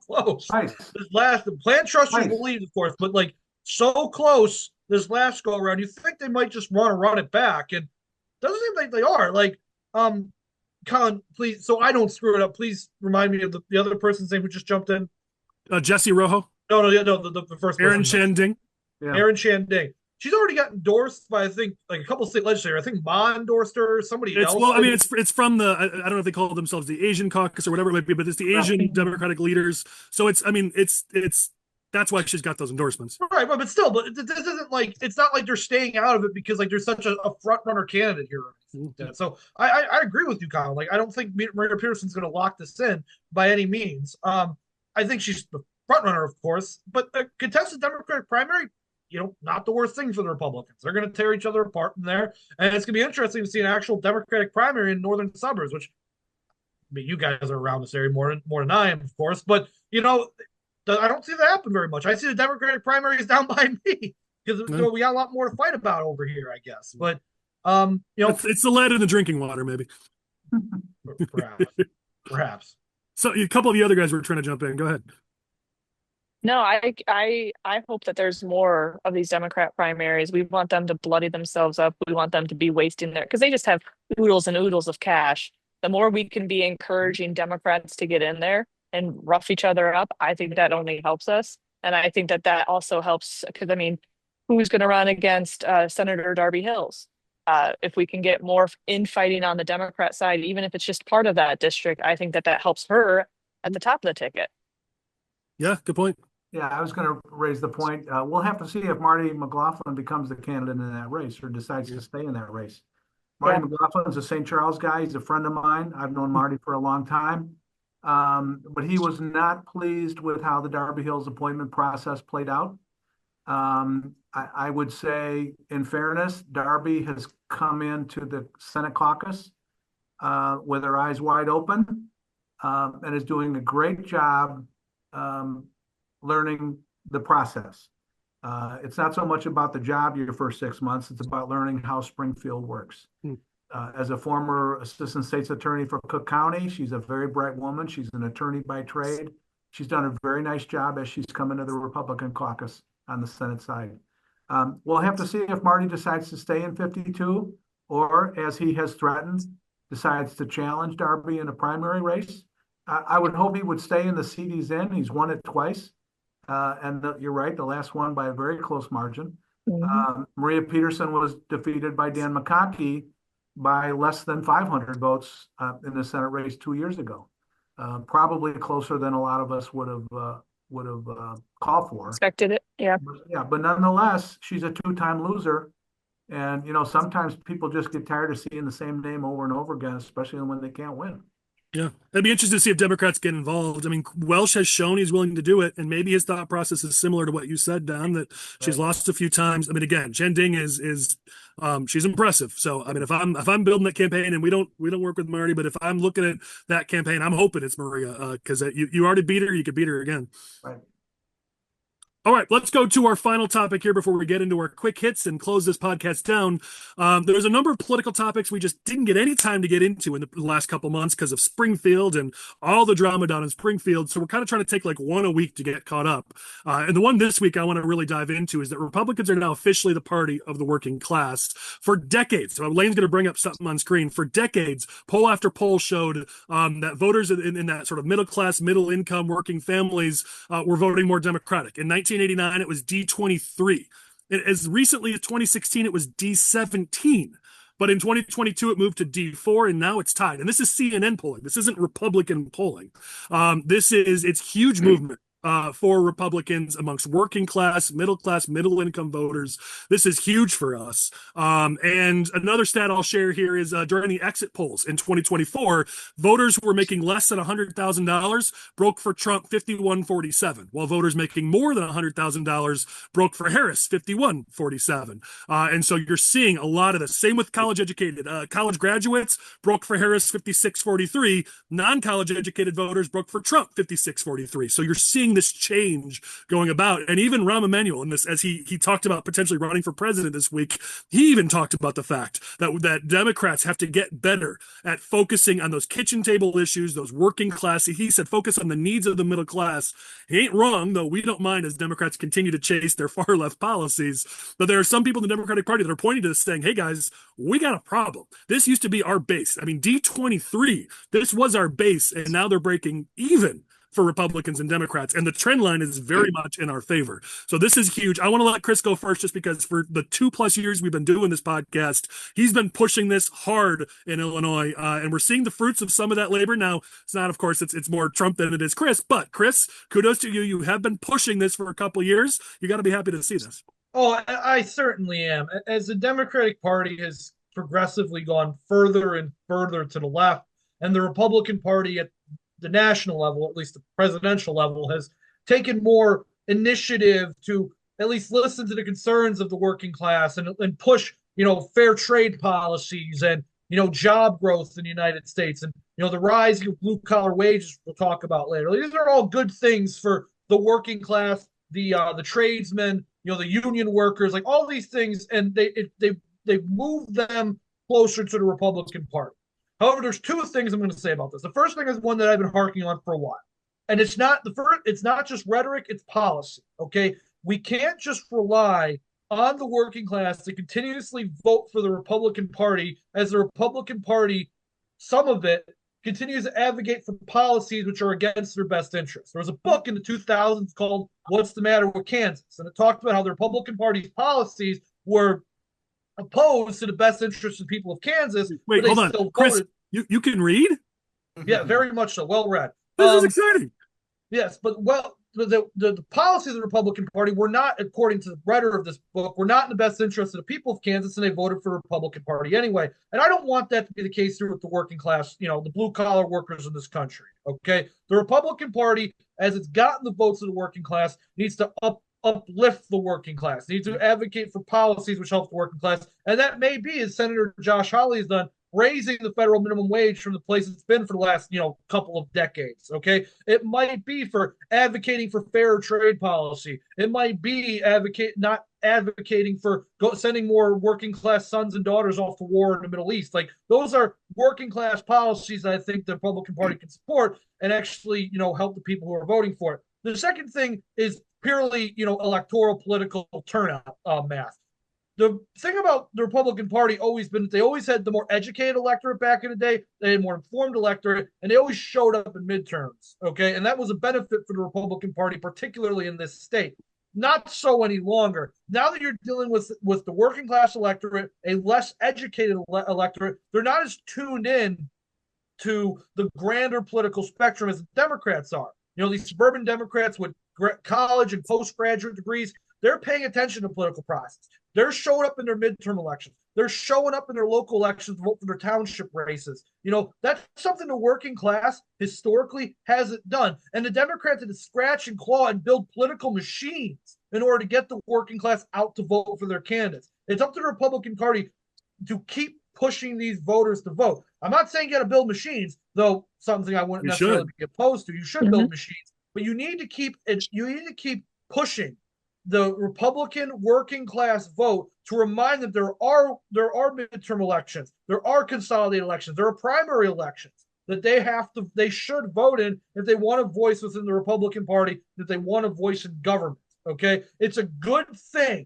C: close.
D: Nice.
C: This last, the plan trusters believe, of course, but like so close this last go around. You think they might just want to run it back, and doesn't seem like they are. Like, Collin, please, so I don't screw it up. Please remind me of the other person's name who just jumped in.
A: Jesse Rojo.
C: No, the first
A: Aaron
C: person.
A: Shanding.
D: Yeah.
C: Aaron Shanding. She's already got endorsed by, I think, like a couple of state legislators. I think Ma endorsed her, somebody else.
A: Well, I mean, it's from the, I don't know if they call themselves the Asian caucus or whatever it might be, but it's the Asian Democratic leaders. So it's that's why she's got those endorsements.
C: Right, but still, but this isn't like, it's not like they're staying out of it because like there's such a front runner candidate here. So I agree with you, Kyle. Like, I don't think Maria Peterson's going to lock this in by any means. I think she's the front runner, of course, but a contested Democratic primary, not the worst thing for the Republicans. They're going to tear each other apart in there, and it's going to be interesting to see an actual Democratic primary in northern suburbs. Which, I mean, you guys are around this area more than I am, of course, but I don't see that happen very much. I see the Democratic primaries down by me because we got a lot more to fight about over here, I guess. But
A: it's the lead in the drinking water, maybe.
C: Perhaps.
A: So a couple of the other guys were trying to jump in. Go ahead.
E: No, I hope that there's more of these Democrat primaries. We want them to bloody themselves up. We want them to be wasting because they just have oodles and oodles of cash. The more we can be encouraging Democrats to get in there and rough each other up, I think that only helps us. And I think that also helps because, I mean, who's going to run against Senator Darby Hills? If we can get more infighting on the Democrat side, even if it's just part of that district, I think that helps her at the top of the ticket.
A: Yeah, good point.
D: Yeah, I was going to raise the point. We'll have to see if Marty McLaughlin becomes the candidate in that race or decides to stay in that race. Marty McLaughlin's a St. Charles guy. He's a friend of mine. I've known Marty for a long time. But he was not pleased with how the Darby Hills appointment process played out. I would say, in fairness, Darby has come into the Senate caucus with her eyes wide open and is doing a great job learning the process. It's not so much about the job your first 6 months, it's about learning how Springfield works. As a former assistant state's attorney for Cook County, she's a very bright woman. She's an attorney by trade. She's done a very nice job as she's come into the Republican caucus on the Senate side. We'll have to see if Marty decides to stay in 52 or, as he has threatened, decides to challenge Darby in a primary race. I would hope he would stay in the seat he's in. He's won it twice. You're right, the last one by a very close margin. Maria Peterson was defeated by Dan McConkey by less than 500 votes in the Senate race 2 years ago. Probably closer than a lot of us would have called for.
E: Expected it, yeah.
D: But nonetheless, she's a two-time loser. And, sometimes people just get tired of seeing the same name over and over again, especially when they can't win.
A: Yeah, it'd be interesting to see if Democrats get involved. I mean, Welch has shown he's willing to do it, and maybe his thought process is similar to what you said, Don, that she's lost a few times. I mean, again, Jen Ding is she's impressive. So, I mean, if I'm building that campaign, and we don't work with Marty, but if I'm looking at that campaign, I'm hoping it's Maria because you already beat her, you could beat her again.
D: Right.
A: All right, let's go to our final topic here before we get into our quick hits and close this podcast down. There's a number of political topics we just didn't get any time to get into in the last couple months because of Springfield and all the drama down in Springfield. So we're kind of trying to take like one a week to get caught up. And the one this week I want to really dive into is that Republicans are now officially the party of the working class. For decades, so Lane's going to bring up something on screen. For decades, poll after poll showed that voters in that sort of middle class, middle income, working families were voting more Democratic. In 1989, it was D23. As recently as 2016, it was D17. But in 2022, it moved to D4, and now it's tied. And this is CNN polling. This isn't Republican polling. It's huge movement for Republicans amongst working class, middle income voters. This is huge for us. And another stat I'll share here is during the exit polls in 2024, voters who were making less than $100,000 broke for Trump 51-47, while voters making more than $100,000 broke for Harris 51-47. And so you're seeing a lot of the same with college graduates broke for Harris 56-43. Non-college educated voters broke for Trump 56-43. So you're seeing seeing this change going about. And even Rahm Emanuel, in this, as he talked about potentially running for president this week, he even talked about the fact that Democrats have to get better at focusing on those kitchen table issues, those working class. He said focus on the needs of the middle class. He ain't wrong, though. We don't mind as Democrats continue to chase their far left policies. But there are some people in the Democratic Party that are pointing to this saying, hey guys, we got a problem. This used to be our base. I mean, D23, this was our base, and now they're breaking even for Republicans and Democrats, and the trend line is very much in our favor. So this is huge. I want to let Chris go first, just because for the 2+ years we've been doing this podcast, he's been pushing this hard in Illinois, and we're seeing the fruits of some of that labor. Now, it's not, of course, it's more Trump than it is Chris, but Chris, kudos to you. You have been pushing this for a couple of years. You got to be happy to see this.
C: Oh, I certainly am. As the Democratic Party has progressively gone further and further to the left, and the Republican Party at the national level, at least the presidential level, has taken more initiative to at least listen to the concerns of the working class and push, fair trade policies and, job growth in the United States and, the rising of blue collar wages we'll talk about later. These are all good things for the working class, the tradesmen, the union workers, like all these things, and they move them closer to the Republican Party. However, there's two things I'm going to say about this. The first thing is one that I've been harking on for a while. And it's not just rhetoric, it's policy. Okay. We can't just rely on the working class to continuously vote for the Republican Party as the Republican Party, some of it, continues to advocate for policies which are against their best interests. There was a book in the 2000s called What's the Matter with Kansas? And it talked about how the Republican Party's policies were opposed to the best interests of the people of Kansas.
A: Wait, hold on. Chris, you can read?
C: Yeah, very much so. Well read.
A: This is exciting.
C: Yes, but the policies of the Republican Party were not, according to the writer of this book, were not in the best interest of the people of Kansas, and they voted for the Republican Party anyway. And I don't want that to be the case here with the working class, the blue-collar workers in this country, okay? The Republican Party, as it's gotten the votes of the working class, needs to uplift the working class, needs to advocate for policies which help the working class. And that may be, as Senator Josh Hawley has done, raising the federal minimum wage from the place it's been for the last, couple of decades. Okay. It might be for advocating for fair trade policy. It might be not advocating for sending more working class sons and daughters off to war in the Middle East. Like, those are working class policies that I think the Republican Party can support and actually, help the people who are voting for it. The second thing is purely, electoral political turnout math. The thing about the Republican Party always been, they always had the more educated electorate back in the day. They had more informed electorate, and they always showed up in midterms. Okay. And that was a benefit for the Republican Party, particularly in this state. Not so any longer. Now that you're dealing with the working class electorate, a less educated electorate, they're not as tuned in to the grander political spectrum as the Democrats are. These suburban Democrats with college and postgraduate degrees, they're paying attention to political process. They're showing up in their midterm elections. They're showing up in their local elections to vote for their township races. That's something the working class historically hasn't done. And the Democrats had to scratch and claw and build political machines in order to get the working class out to vote for their candidates. It's up to the Republican Party to keep pushing these voters to vote. I'm not saying you got to build machines, though something I wouldn't necessarily be opposed to. You should build machines, but you need to keep pushing the Republican working class vote to remind them there are midterm elections, there are consolidated elections, there are primary elections that they should vote in if they want a voice within the Republican Party, that they want a voice in government. Okay, it's a good thing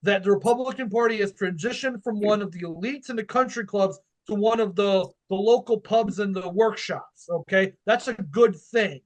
C: that the Republican Party has transitioned from one of the elites in the country clubs to one of the local pubs and the workshops. Okay, that's a good thing,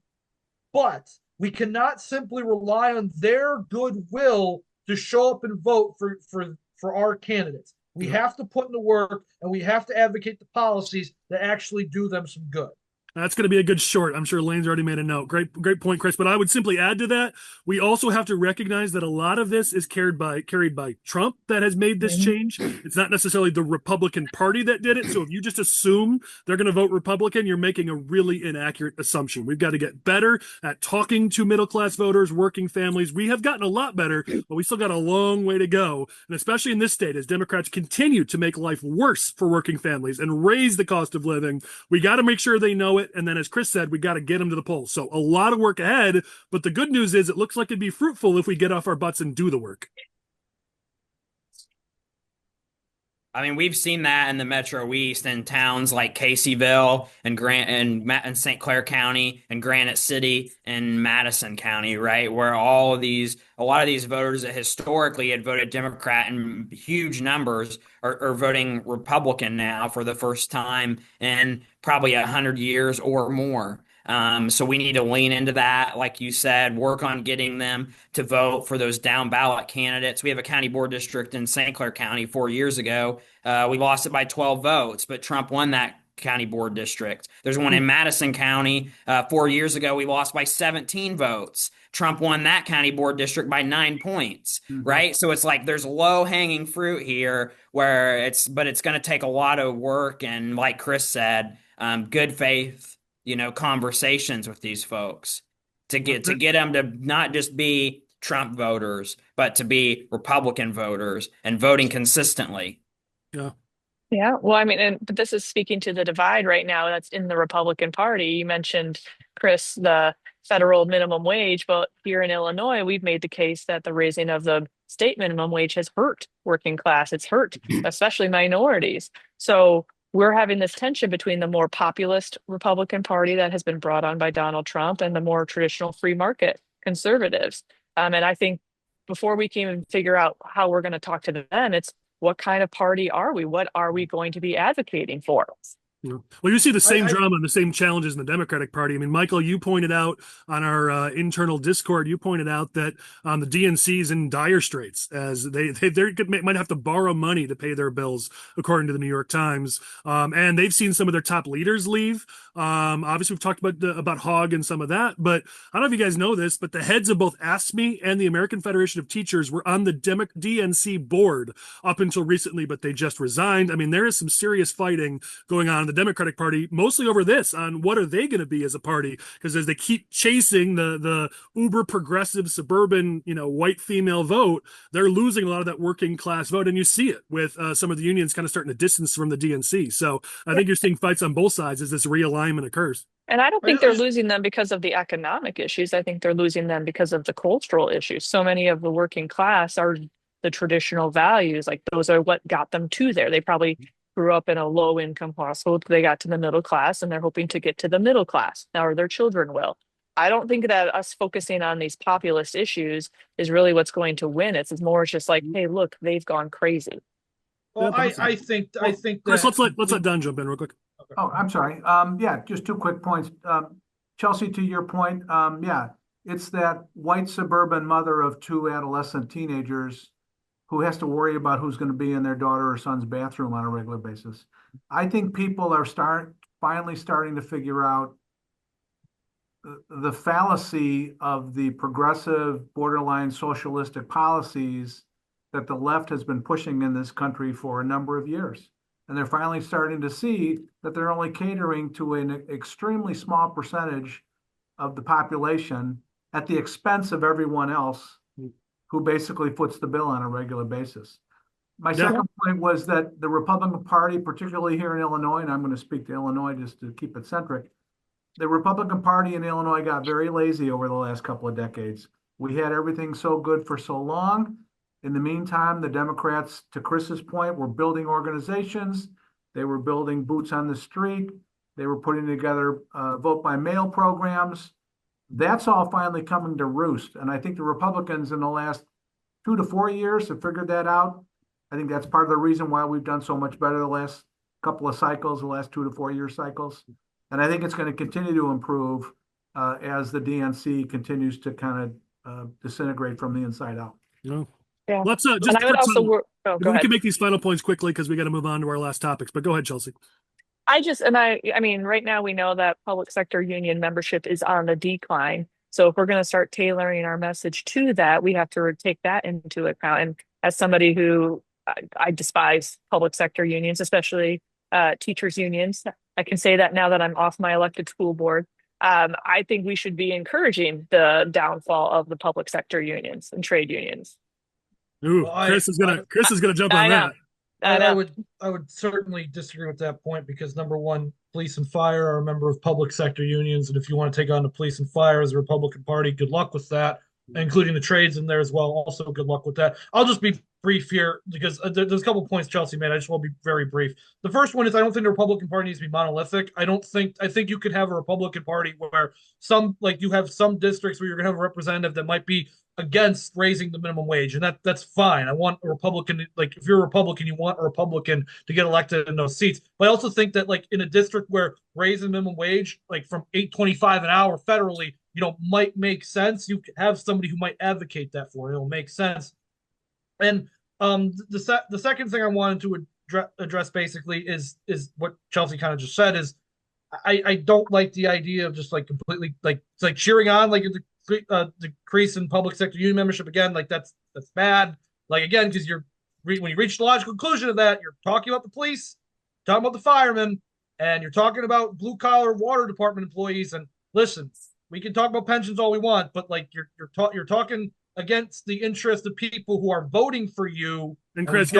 C: but we cannot simply rely on their goodwill to show up and vote for our candidates. We have to put in the work, and we have to advocate the policies that actually do them some good.
A: That's going to be a good short. I'm sure Lane's already made a note. Great point, Chris. But I would simply add to that, we also have to recognize that a lot of this is carried by Trump that has made this change. It's not necessarily the Republican Party that did it. So if you just assume they're going to vote Republican, you're making a really inaccurate assumption. We've got to get better at talking to middle-class voters, working families. We have gotten a lot better, but we still got a long way to go. And especially in this state, as Democrats continue to make life worse for working families and raise the cost of living, we got to make sure they know it. it. And then, as Chris said, we got to get them to the polls. So a lot of work ahead. But the good news is it looks like it'd be fruitful if we get off our butts and do the work.
B: I mean, we've seen that in the Metro East in towns like Caseyville and and St. Clair County and Granite City and Madison County, right? Where a lot of these voters that historically had voted Democrat in huge numbers are voting Republican now for the first time in probably 100 years or more. So we need to lean into that, like you said, work on getting them to vote for those down ballot candidates. We have a county board district in St. Clair County 4 years ago. We lost it by 12 votes, but Trump won that county board district. There's one in Madison County 4 years ago. We lost by 17 votes. Trump won that county board district by 9 points, right? So it's like there's low hanging fruit here but it's going to take a lot of work. And like Chris said, good faith, conversations with these folks to get them to not just be Trump voters, but to be Republican voters and voting consistently.
A: Yeah.
E: Yeah. Well, I mean, but this is speaking to the divide right now that's in the Republican Party. You mentioned, Chris, the federal minimum wage, but here in Illinois, we've made the case that the raising of the state minimum wage has hurt working class. It's hurt, especially minorities. So we're having this tension between the more populist Republican Party that has been brought on by Donald Trump and the more traditional free market conservatives. And I think before we can even figure out how we're going to talk to them, it's what kind of party are we? What are we going to be advocating for?
A: Yeah. Well, you see the same drama and the same challenges in the Democratic Party. I mean, Michael, you pointed out on our internal Discord, you pointed out that the DNC's in dire straits as they might have to borrow money to pay their bills, according to the New York Times. And they've seen some of their top leaders leave. Obviously, we've talked about Hogg and some of that, but I don't know if you guys know this, but the heads of both AFSCME and the American Federation of Teachers were on the DNC board up until recently, but they just resigned. I mean, there is some serious fighting going on in the Democratic Party, mostly over this, on what are they going to be as a party, because as they keep chasing the uber progressive suburban, white female vote, they're losing a lot of that working class vote, and you see it with some of the unions kind of starting to distance from the DNC. So I think you're seeing fights on both sides as this realignment occurs.
E: And I don't think they're losing them because of the economic issues. I think they're losing them because of the cultural issues. So many of the working class are the traditional values, like those are what got them to there. They probably grew up in a low income household. They got to the middle class and they're hoping to get to the middle class now, or their children will. I don't think that us focusing on these populist issues is really what's going to win. It's more just like, hey, look, they've gone crazy.
C: Well, I think
A: Chris, let's let Don jump in real quick.
D: Okay. Oh, I'm sorry. Yeah, just 2 quick points. Chelsie, to your point, it's that white suburban mother of 2 adolescent teenagers who has to worry about who's going to be in their daughter or son's bathroom on a regular basis. I think people are finally starting to figure out the fallacy of the progressive, borderline socialistic policies that the left has been pushing in this country for a number of years. And they're finally starting to see that they're only catering to an extremely small percentage of the population at the expense of everyone else who basically foots the bill on a regular basis. My second point was that the Republican Party, particularly here in Illinois, and I'm going to speak to Illinois just to keep it centric, the Republican Party in Illinois got very lazy over the last couple of decades. We had everything so good for so long. In the meantime, the Democrats, to Chris's point, were building organizations. They were building boots on the street. They were putting together vote by mail programs. That's all finally coming to roost. And I think the Republicans in the last 2 to 4 years have figured that out. I think that's part of the reason why we've done so much better the last couple of cycles, the last 2 to 4 year cycles. And I think it's going to continue to improve as the DNC continues to kind of disintegrate from the inside out.
A: Yeah.
E: Yeah.
A: Let's just we can make these final points quickly because we got to move on to our last topics. But go ahead, Chelsie.
E: I mean, right now we know that public sector union membership is on the decline. So if we're going to start tailoring our message to that, we have to take that into account. And as somebody who I despise public sector unions, especially teachers unions, I can say that now that I'm off my elected school board. I think we should be encouraging the downfall of the public sector unions and trade unions.
A: Ooh, Chris is gonna jump on that.
C: I would certainly disagree with that point because number one, police and fire are a member of public sector unions, and if you want to take on the police and fire as a Republican Party, good luck with that, including the trades in there as well. Also, good luck with that. I'll just be brief here because there's a couple points Chelsie made. I just want to be very brief. The first one is I don't think the Republican Party needs to be monolithic. I think you could have a Republican Party where you have some districts where you're going to have a representative that might be against raising the minimum wage, and that's fine. I want a Republican, like if you're a Republican, you want a Republican to get elected in those seats. But I also think that like in a district where raising minimum wage like from $8.25 an hour federally, might make sense. You have somebody who might advocate that for it. It'll make sense. And the second thing I wanted to address basically is what Chelsie kind of just said is I don't like the idea of just like completely like it's like cheering on like the decrease in public sector union membership again. Like that's bad. Like again, because when you reach the logical conclusion of that, you're talking about the police, talking about the firemen, and you're talking about blue collar water department employees. And listen, we can talk about pensions all we want, but like you're talking against the interest of people who are voting for you.
A: And Chris,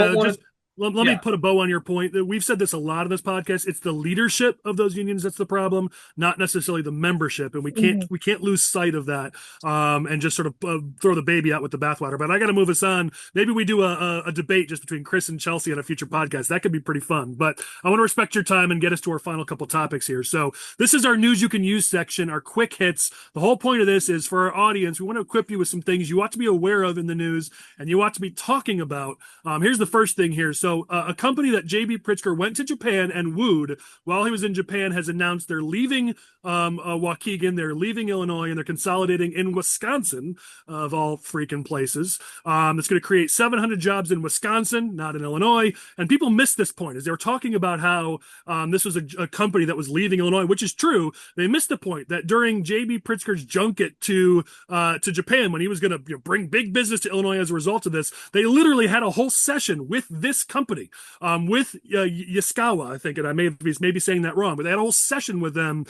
A: let me put a bow on your point. We've said this a lot of this podcast. It's the leadership of those unions that's the problem, not necessarily the membership. And we can't lose sight of that and just sort of throw the baby out with the bathwater. But I got to move us on. Maybe we do a debate just between Chris and Chelsie on a future podcast. That could be pretty fun. But I want to respect your time and get us to our final couple topics here. So this is our news you can use section, our quick hits. The whole point of this is for our audience, we want to equip you with some things you ought to be aware of in the news and you ought to be talking about. Here's the first thing here. So a company that JB Pritzker went to Japan and wooed while he was in Japan has announced they're leaving Waukegan, they're leaving Illinois, and they're consolidating in Wisconsin, of all freaking places. It's going to create 700 jobs in Wisconsin, not in Illinois. And people missed this point as they were talking about how this was a company that was leaving Illinois, which is true. They missed the point that during JB Pritzker's junket to Japan, when he was going to bring big business to Illinois as a result of this, they literally had a whole session with this company. With Yaskawa, I think, and I may be saying that wrong, but they had a whole session with them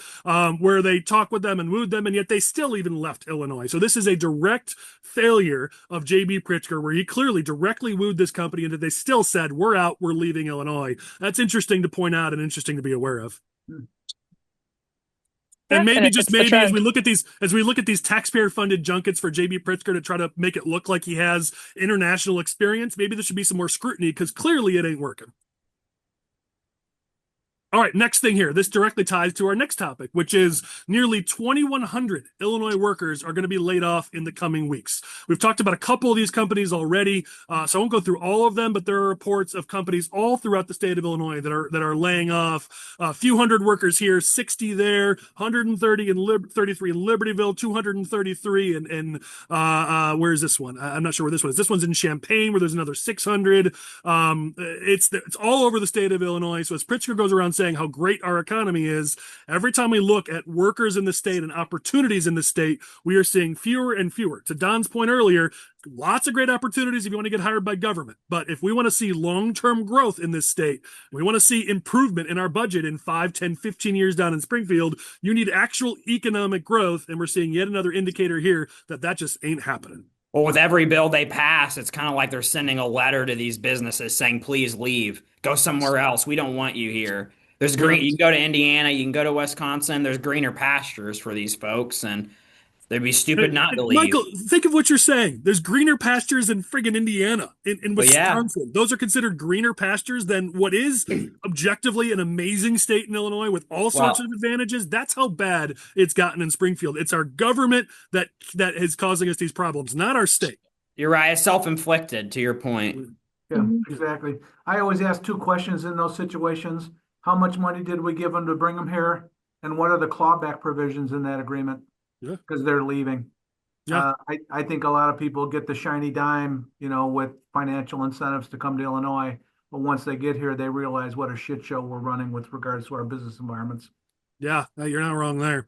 A: where they talked with them and wooed them, and yet they still even left Illinois. So this is a direct failure of JB Pritzker, where he clearly directly wooed this company, and that they still said, "We're out, we're leaving Illinois." That's interesting to point out and interesting to be aware of. And maybe as we look at these taxpayer-funded junkets for JB Pritzker to try to make it look like he has international experience, maybe there should be some more scrutiny because clearly it ain't working. All right, next thing here. This directly ties to our next topic, which is nearly 2,100 Illinois workers are going to be laid off in the coming weeks. We've talked about a couple of these companies already, so I won't go through all of them, but there are reports of companies all throughout the state of Illinois that are laying off a few hundred workers here, 60 there, 130 in 33 in Libertyville, 233 in where is this one? I'm not sure where this one is. This one's in Champaign, where there's another 600. It's all over the state of Illinois. So as Pritzker goes around saying how great our economy is, every time we look at workers in the state and opportunities in the state, we are seeing fewer and fewer. To Don's point earlier, lots of great opportunities if you want to get hired by government. But if we want to see long-term growth in this state, we want to see improvement in our budget in 5, 10, 15 years down in Springfield, you need actual economic growth. And we're seeing yet another indicator here that just ain't happening.
B: Well, with every bill they pass, it's kind of like they're sending a letter to these businesses saying, please leave, go somewhere else. We don't want you here. There's green. You can go to Indiana, you can go to Wisconsin. There's greener pastures for these folks, and they'd be stupid not to leave.
A: Michael, think of what you're saying. There's greener pastures in friggin' Indiana, in Wisconsin. Yeah. Those are considered greener pastures than what is objectively an amazing state in Illinois with all sorts of advantages. That's how bad it's gotten in Springfield. It's our government that is causing us these problems, not our state.
B: You're right. It's self-inflicted, to your point.
D: Yeah, exactly. I always ask two questions in those situations. How much money did we give them to bring them here? And what are the clawback provisions in that agreement?
A: Yeah.
D: Because they're leaving. Yeah. I think a lot of people get the shiny dime, with financial incentives to come to Illinois. But once they get here, they realize what a shit show we're running with regards to our business environments.
A: Yeah, you're not wrong there.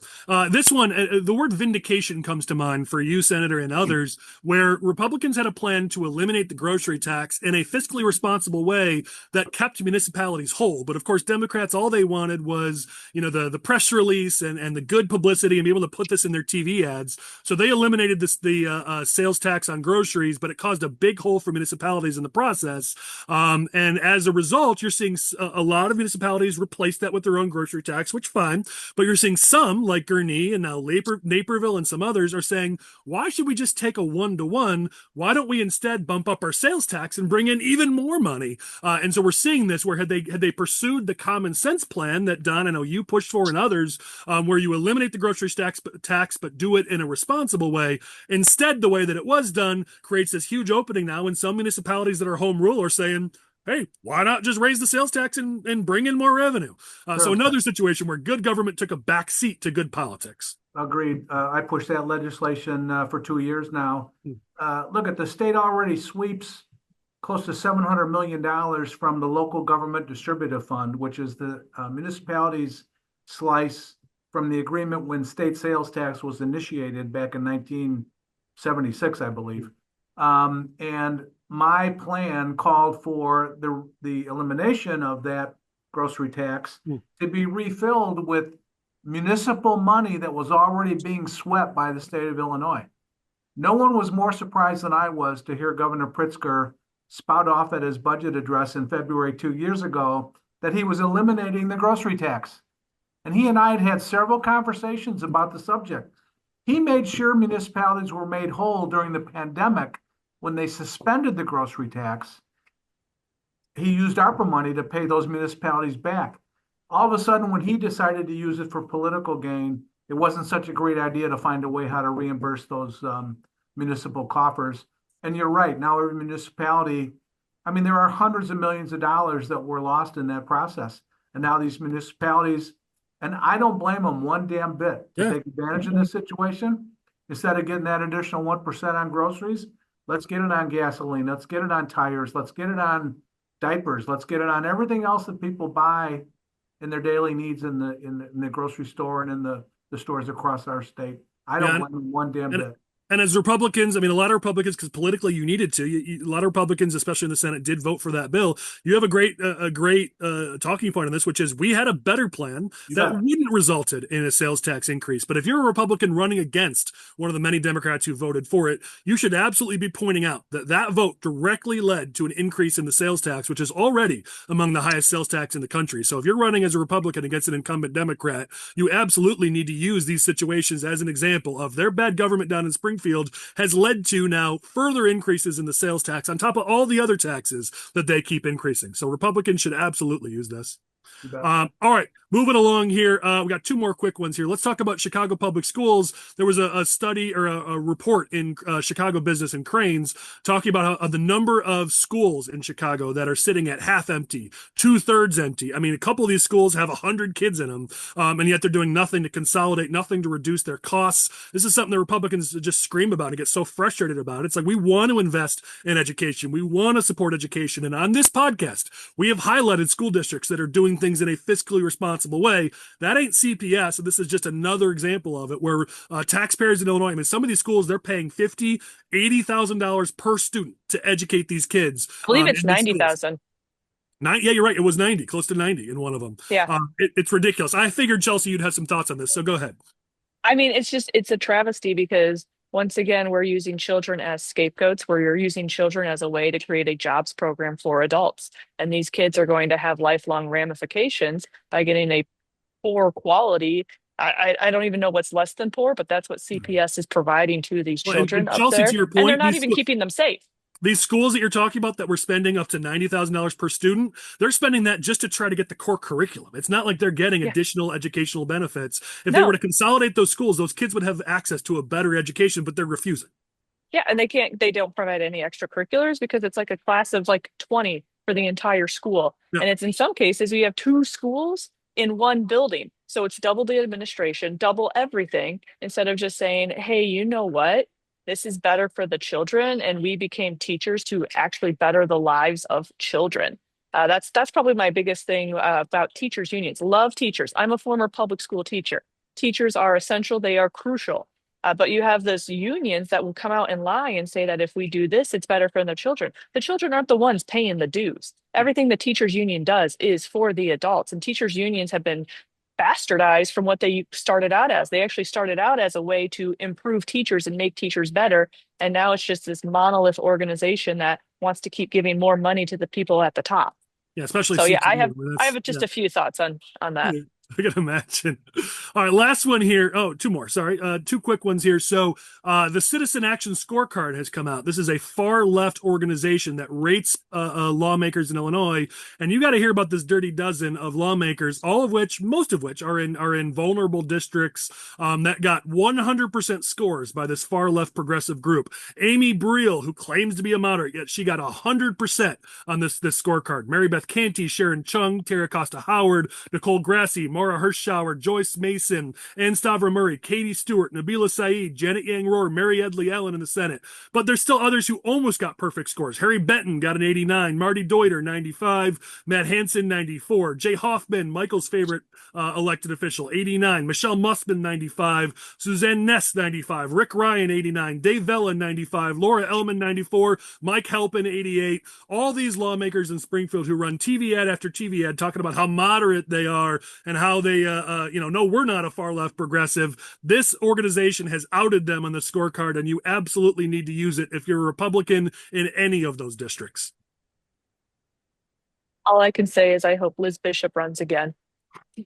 A: This one, the word vindication comes to mind for you, Senator, and others, where Republicans had a plan to eliminate the grocery tax in a fiscally responsible way that kept municipalities whole. But of course, Democrats, all they wanted was, the press release and the good publicity and be able to put this in their TV ads. So they eliminated the sales tax on groceries, but it caused a big hole for municipalities in the process. And as a result, you're seeing a lot of municipalities replace that with their own grocery tax, which fine. But you're seeing some, like Gurnee and now Naperville and some others, are saying, why should we just take a 1-to-1? Why don't we instead bump up our sales tax and bring in even more money? And so we're seeing this where had they pursued the common sense plan that Don, I know you pushed for, and others, where you eliminate the grocery tax but do it in a responsible way. Instead, the way that it was done creates this huge opening now, and some municipalities that are home rule are saying, hey, why not just raise the sales tax and bring in more revenue? So another situation where good government took a back seat to good politics.
D: Agreed. I pushed that legislation for 2 years now. Look, at the state already sweeps close to $700 million from the local government distributive fund, which is the municipalities' slice from the agreement when state sales tax was initiated back in 1976, I believe. And my plan called for the elimination of that grocery tax to be refilled with municipal money that was already being swept by the state of Illinois. No one was more surprised than I was to hear Governor Pritzker spout off at his budget address in February 2 years ago that he was eliminating the grocery tax. And he and I had several conversations about the subject. He made sure municipalities were made whole during the pandemic. When they suspended the grocery tax, he used ARPA money to pay those municipalities back. All of a sudden, when he decided to use it for political gain, it wasn't such a great idea to find a way how to reimburse those municipal coffers. And you're right. Now every municipality, there are hundreds of millions of dollars that were lost in that process. And now these municipalities, and I don't blame them one damn bit to take advantage of this situation. Instead of getting that additional 1% on groceries, let's get it on gasoline. Let's get it on tires. Let's get it on diapers. Let's get it on everything else that people buy in their daily needs in the grocery store and in the stores across our state. I don't blame them one damn bit.
A: And as Republicans, a lot of Republicans, because politically you needed to, a lot of Republicans, especially in the Senate, did vote for that bill. You have a great talking point on this, which is we had a better plan that wouldn't resulted in a sales tax increase. But if you're a Republican running against one of the many Democrats who voted for it, you should absolutely be pointing out that vote directly led to an increase in the sales tax, which is already among the highest sales tax in the country. So if you're running as a Republican against an incumbent Democrat, you absolutely need to use these situations as an example of their bad government down in Springfield has led to now further increases in the sales tax on top of all the other taxes that they keep increasing. So Republicans should absolutely use this. All right, moving along here. We got two more quick ones here. Let's talk about Chicago Public Schools. There was a study or a report in Chicago Business and Cranes talking about how the number of schools in Chicago that are sitting at half empty, 2/3 empty. A couple of these schools have 100 kids in them, and yet they're doing nothing to consolidate, nothing to reduce their costs. This is something that Republicans just scream about and get so frustrated about. It's like, we want to invest in education. We want to support education. And on this podcast, we have highlighted school districts that are doing things in a fiscally responsible way. That ain't CPS. And this is just another example of it where taxpayers in Illinois, some of these schools, they're paying $50,000, $80,000 per student to educate these kids.
E: I believe it's 90,000.
A: Yeah, you're right. It was 90, close to 90 in one of them.
E: Yeah.
A: It's ridiculous. I figured, Chelsie, you'd have some thoughts on this. So go ahead.
E: It's a travesty because once again, we're using children as scapegoats, where you're using children as a way to create a jobs program for adults. And these kids are going to have lifelong ramifications by getting a poor quality. I don't even know what's less than poor, but that's what CPS is providing to these children up
A: Chelsie,
E: there.
A: to your point,
E: and they're not even keeping them safe.
A: These schools that you're talking about that we're spending up to $90,000 per student, they're spending that just to try to get the core curriculum. It's not like they're getting additional educational benefits. If they were to consolidate those schools, those kids would have access to a better education, but they're refusing.
E: Yeah, and they don't provide any extracurriculars because it's like a class of like 20 for the entire school. Yeah. And it's in some cases, we have two schools in one building. So it's double the administration, double everything, instead of just saying, hey, you know what? This is better for the children. And we became teachers to actually better the lives of children. That's probably my biggest thing about teachers unions. Love teachers. I'm a former public school teacher. Teachers are essential. They are crucial. But you have those unions that will come out and lie and say that if we do this, it's better for the children. The children aren't the ones paying the dues. Everything the teachers union does is for the adults, and teachers unions have been bastardized from what they started out as. They actually started out as a way to improve teachers and make teachers better. And now it's just this monolith organization that wants to keep giving more money to the people at the top.
A: Yeah, especially.
E: So yeah, I
A: that's,
E: have just a few thoughts on that.
A: I can imagine. All right, last one here. Oh, two more. Sorry. Two quick ones here. So the Citizen Action Scorecard has come out. This is a far left organization that rates lawmakers in Illinois. And you got to hear about this dirty dozen of lawmakers, most of which are in vulnerable districts that got 100% scores by this far left progressive group. Amy Briel, who claims to be a moderate, yet she got 100% on this scorecard. Mary Beth Canty, Sharon Chung, Tara Costa Howard, Nicole Grassi, Maura Hirschauer, Joyce Mason, Ann Stavra Murray, Katie Stewart, Nabila Saeed, Janet Yang Rohr, Mary Edley Allen in the Senate. But there's still others who almost got perfect scores. Harry Benton got an 89, Marty Deuter, 95, Matt Hansen, 94, Jay Hoffman, Michael's favorite elected official, 89, Michelle Mussman, 95, Suzanne Ness, 95, Rick Ryan, 89, Dave Vella, 95, Laura Ellman, 94, Mike Halpin, 88. All these lawmakers in Springfield who run TV ad after TV ad talking about how moderate they are and how they, no, we're not a far left progressive. This organization has outed them on the scorecard, and you absolutely need to use it if you're a Republican in any of those districts.
E: All I can say is I hope Liz Bishop runs again.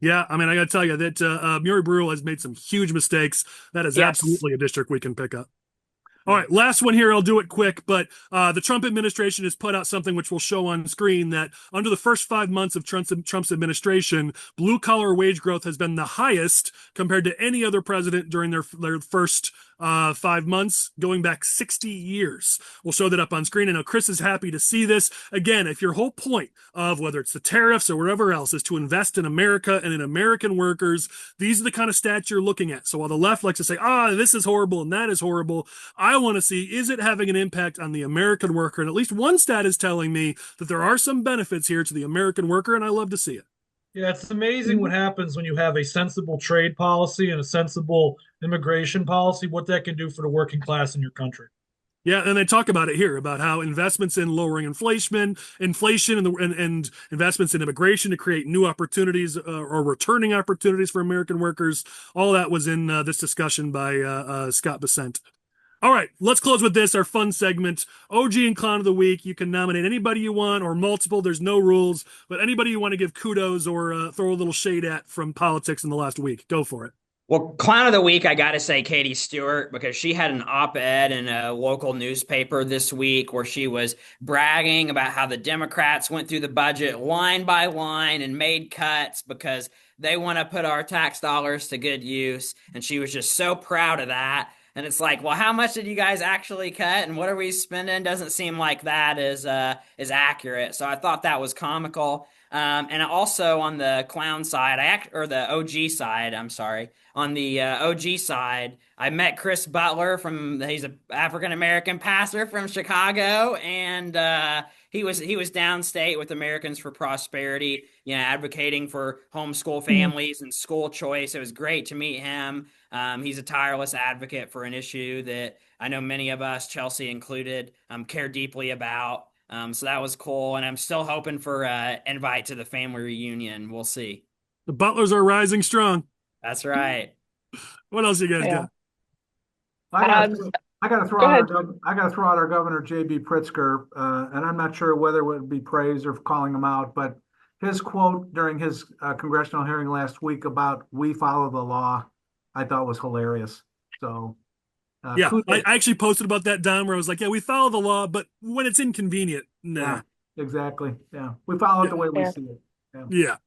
A: Yeah, I mean, I got to tell you that Murray Brewer has made some huge mistakes. That is absolutely a district we can pick up. All right, last one here. I'll do it quick, but the Trump administration has put out something which we'll show on screen that under the first 5 months of Trump's administration, blue-collar wage growth has been the highest compared to any other president during their first 5 months, going back 60 years. We'll show that up on screen. I know Chris is happy to see this. Again, if your whole point of whether it's the tariffs or whatever else is to invest in America and in American workers, these are the kind of stats you're looking at. So while the left likes to say, this is horrible and that is horrible, I want to see, is it having an impact on the American worker? And at least one stat is telling me that there are some benefits here to the American worker, and I love to see it.
C: Yeah, it's amazing what happens when you have a sensible trade policy and a sensible immigration policy, what that can do for the working class in your country.
A: Yeah, and they talk about it here, about how investments in lowering inflation and investments in immigration to create new opportunities or returning opportunities for American workers, all that was in this discussion by Scott Bessent. All right, let's close with this, our fun segment, OG and Clown of the Week. You can nominate anybody you want or multiple. There's no rules, but anybody you want to give kudos or throw a little shade at from politics in the last week. Go for it.
B: Well, Clown of the Week, I got to say Katie Stewart, because she had an op-ed in a local newspaper this week where she was bragging about how the Democrats went through the budget line by line and made cuts because they want to put our tax dollars to good use. And she was just so proud of that. And it's like, well, how much did you guys actually cut, and what are we spending? Doesn't seem like that is accurate. So I thought that was comical. And also on the clown side, or the OG side, I'm sorry. On the OG side, I met Chris Butler he's an African-American pastor from Chicago, and he was downstate with Americans for Prosperity, advocating for homeschool families and school choice. It was great to meet him. He's a tireless advocate for an issue that I know many of us, Chelsie included, care deeply about. So that was cool, and I'm still hoping for an invite to the family reunion. We'll see.
A: The Butlers are rising strong.
B: That's right.
A: What else you guys got?
D: I got to throw out our governor, JB Pritzker, and I'm not sure whether it would be praise or calling him out, but his quote during his congressional hearing last week about "we follow the law," I thought was hilarious. So. I actually posted about that, Don, where I was like, we follow the law, but when it's inconvenient, nah. Yeah, exactly. Yeah. We follow it the way we see it.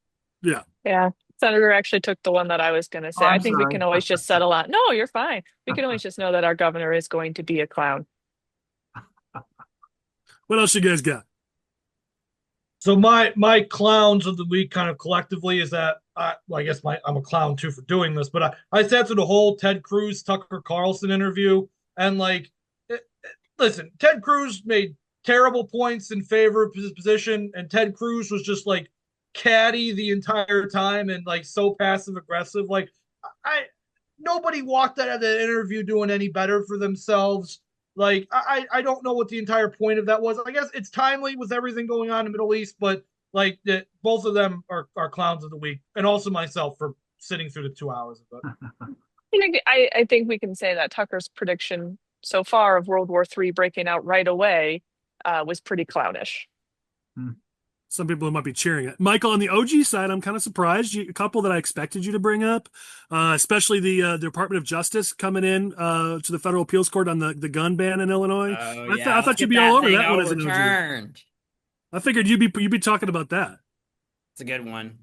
E: Yeah. Senator actually took the one that I was going to say. I think we can always just settle on. No, you're fine. We can always just know that our governor is going to be a clown.
A: What else you guys got?
C: So my clowns of the week kind of collectively is that I guess I'm a clown too for doing this, but I sat through the whole Ted Cruz Tucker Carlson interview, and listen, Ted Cruz made terrible points in favor of his position, and Ted Cruz was just like catty the entire time and like so passive aggressive. Like I nobody walked out of the interview doing any better for themselves. Like I don't know what the entire point of that was. I guess it's timely with everything going on in the Middle East, but like that both of them are clowns of the week, and also myself for sitting through the 2 hours of it.
E: I think we can say that Tucker's prediction so far of World War III breaking out right away was pretty clownish.
A: Some people might be cheering it. Michael, on the OG side, I'm kind of surprised. A couple that I expected you to bring up, especially the Department of Justice coming in to the federal appeals court on the gun ban in Illinois. I thought you'd be all over that one as an OG. I figured you'd be talking about that.
B: It's a good one.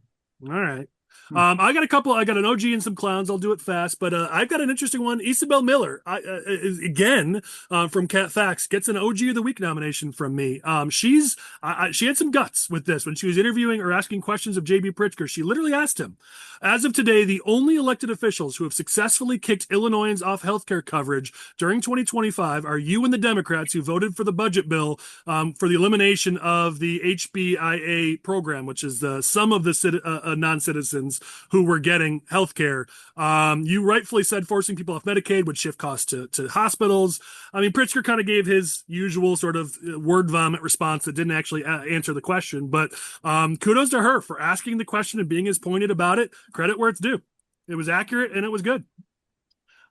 A: All right. I got a couple. I got an OG and some clowns. I'll do it fast, but I've got an interesting one. Isabel Miller, again, from Cat Facts, gets an OG of the Week nomination from me. She had some guts with this when she was interviewing or asking questions of JB Pritzker. She literally asked him, "As of today, the only elected officials who have successfully kicked Illinoisans off healthcare coverage during 2025 are you and the Democrats who voted for the budget bill for the elimination of the HBIA program, which is the sum of the non-citizens who were getting health care. You rightfully said forcing people off Medicaid would shift costs to hospitals. I mean, Pritzker kind of gave his usual sort of word vomit response that didn't actually answer the question, but kudos to her for asking the question and being as pointed about it. Credit where it's due. It was accurate and it was good.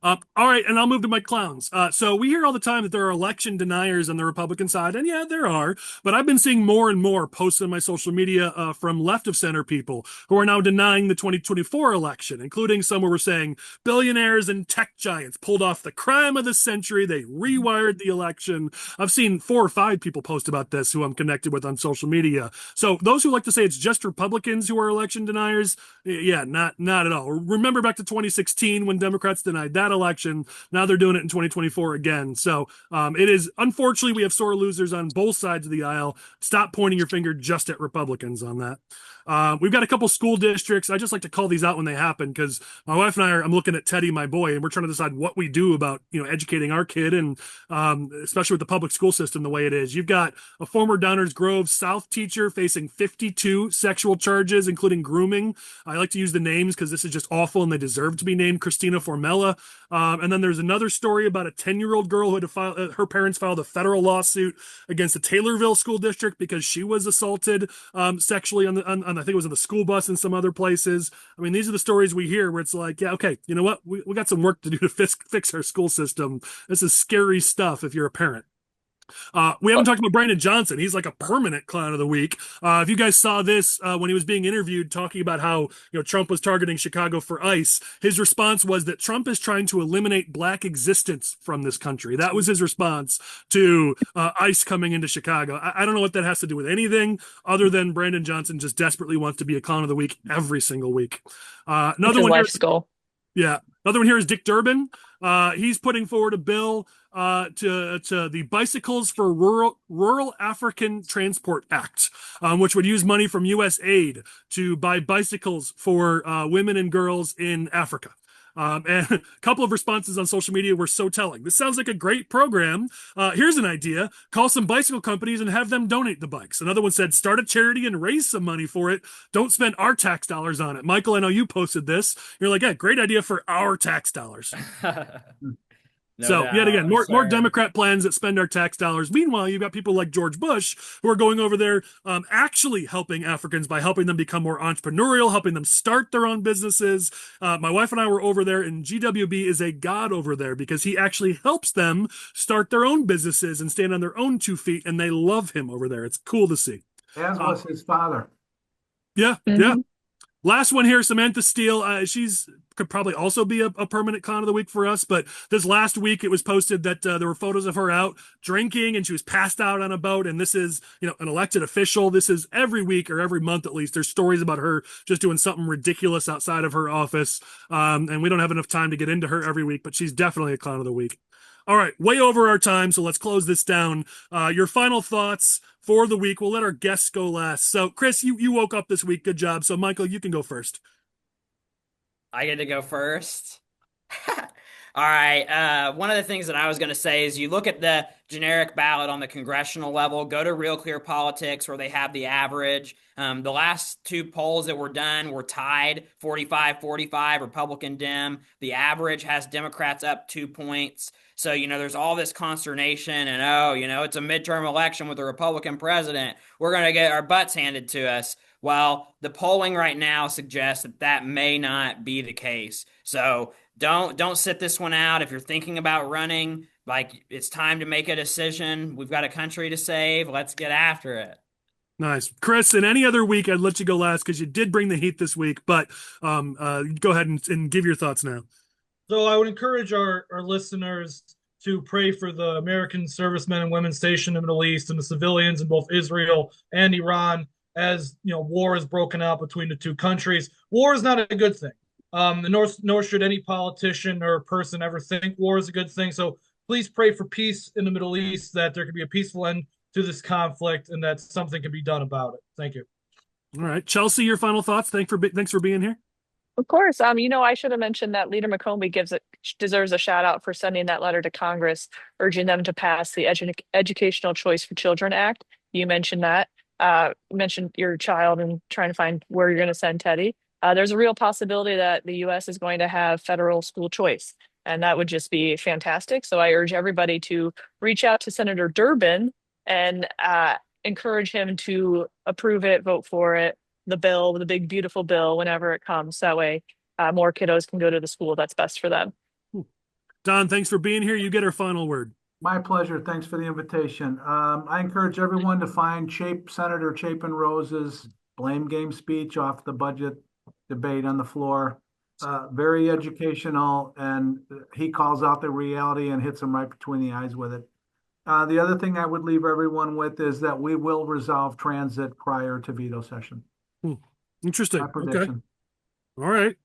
A: All right, and I'll move to my clowns. So we hear all the time that there are election deniers on the Republican side, and yeah, there are, but I've been seeing more and more posts on my social media from left of center people who are now denying the 2024 election, including some who were saying billionaires and tech giants pulled off the crime of the century. They rewired the election. I've seen 4 or 5 people post about this who I'm connected with on social media. So those who like to say it's just Republicans who are election deniers, yeah, not at all. Remember back to 2016 when Democrats denied that election. Now they're doing it in 2024 again. So it is, unfortunately, we have sore losers on both sides of the aisle. Stop pointing your finger just at Republicans on that. We've got a couple school districts. I just like to call these out when they happen because my wife and I'm looking at Teddy, my boy, and we're trying to decide what we do about, educating our kid, and especially with the public school system the way it is. You've got a former Downers Grove South teacher facing 52 sexual charges, including grooming. I like to use the names because this is just awful and they deserve to be named. Christina Formella. And then there's another story about a 10-year-old girl who had to file, her parents filed a federal lawsuit against the Taylorville school district because she was assaulted sexually on I think it was on the school bus and some other places. I mean, these are the stories we hear where it's like, yeah, okay, you know what? We got some work to do to fix our school system. This is scary stuff if you're a parent. We haven't talked about Brandun Johnson. He's like a permanent clown of the week. If you guys saw this when he was being interviewed talking about how Trump was targeting Chicago for ICE, his response was that Trump is trying to eliminate black existence from this country. That was his response to ICE coming into Chicago. I don't know what that has to do with anything other than Brandun Johnson just desperately wants to be a clown of the week every single week. Another one.
E: Life's goal.
A: Yeah. Another one here is Dick Durbin. He's putting forward a bill to the Bicycles for Rural African Transport Act, which would use money from U.S. aid to buy bicycles for women and girls in Africa. And a couple of responses on social media were so telling. This sounds like a great program. Here's an idea. Call some bicycle companies and have them donate the bikes. Another one said, start a charity and raise some money for it. Don't spend our tax dollars on it. Michael, I know you posted this. You're like, yeah, great idea for our tax dollars.
B: No
A: so
B: doubt,
A: yet again, more
B: sir.
A: Democrat plans that spend our tax dollars. Meanwhile, you've got people like George Bush who are going over there actually helping Africans by helping them become more entrepreneurial, helping them start their own businesses. My wife and I were over there, and GWB is a god over there because he actually helps them start their own businesses and stand on their own 2 feet, and they love him over there. It's cool to see.
D: As was his father.
A: Yeah, yeah. Last one here, Samantha Steele. She's could probably also be a permanent clown of the week for us, but this last week it was posted that there were photos of her out drinking and she was passed out on a boat. And this is, an elected official. This is every week or every month at least. There's stories about her just doing something ridiculous outside of her office. And we don't have enough time to get into her every week, but she's definitely a clown of the week. All right, way over our time, so let's close this down. Your final thoughts for the week. We'll let our guests go last. So, Chris, you woke up this week. Good job. So, Michael, you can go first.
B: I get to go first. All right. One of the things that I was going to say is you look at the generic ballot on the congressional level, go to Real Clear Politics where they have the average. The last two polls that were done were tied 45-45 Republican Dem. The average has Democrats up 2 points. So, there's all this consternation and, it's a midterm election with a Republican president. We're going to get our butts handed to us. Well, the polling right now suggests that that may not be the case. So don't sit this one out. If you're thinking about running, like it's time to make a decision. We've got a country to save. Let's get after it.
A: Nice. Chris, in any other week, I'd let you go last because you did bring the heat this week, but go ahead and give your thoughts now.
C: So I would encourage our listeners to pray for the American servicemen and women stationed in the Middle East and the civilians in both Israel and Iran. As war is broken out between the two countries. War is not a good thing. Nor should any politician or person ever think war is a good thing. So please pray for peace in the Middle East, that there can be a peaceful end to this conflict and that something can be done about it. Thank you.
A: All right. Chelsie, your final thoughts. Thanks for being here.
E: Of course. I should have mentioned that Leader McCombie deserves a shout out for sending that letter to Congress, urging them to pass the Educational Choice for Children Act. You mentioned that. Mentioned your child and trying to find where you're going to send Teddy. There's a real possibility that the U.S. is going to have federal school choice, and that would just be fantastic. So I urge everybody to reach out to Senator Durbin and encourage him to approve it, vote for it, the bill, the big, beautiful bill, whenever it comes. That way more kiddos can go to the school that's best for them.
A: Don, thanks for being here. You get our final word.
D: My pleasure. Thanks for the invitation. I encourage everyone to find Senator Chapin Rose's blame game speech off the budget debate on the floor. Very educational, and he calls out the reality and hits them right between the eyes with it. The other thing I would leave everyone with is that we will resolve transit prior to veto session.
A: Interesting.
D: My prediction.
A: Okay. All right.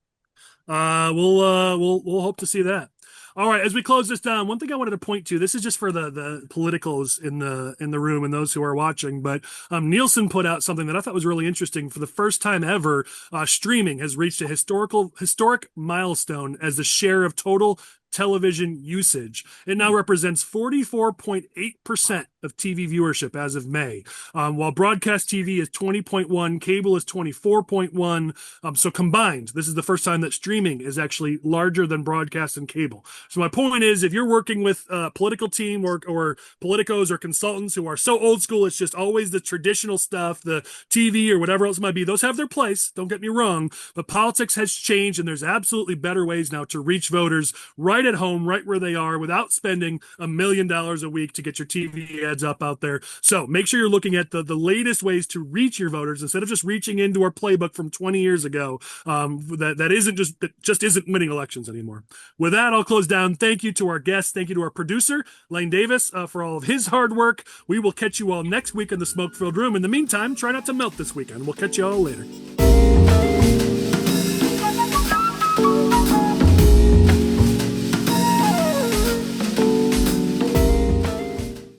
A: We'll hope to see that. All right, as we close this down, one thing I wanted to point to, this is just for the politicals in the room and those who are watching, but Nielsen put out something that I thought was really interesting. For the first time ever, streaming has reached a historic milestone as the share of total television usage. It now represents 44.8% of TV viewership as of May, while broadcast TV is 20.1, cable is 24.1. So combined, this is the first time that streaming is actually larger than broadcast and cable. So my point is, if you're working with a political team or politicos or consultants who are so old school, it's just always the traditional stuff, the TV or whatever else it might be, those have their place, don't get me wrong, but politics has changed and there's absolutely better ways now to reach voters right at home, right where they are, without spending $1 million a week to get your TV ads up out there. So make sure you're looking at the latest ways to reach your voters instead of just reaching into our playbook from 20 years ago. That just isn't winning elections anymore. With that, I'll close down. Thank you to our guests. Thank you to our producer, Lane Davis, for all of his hard work. We will catch you all next week in the smoke-filled room. In the meantime, try not to melt this weekend. We'll catch you all later.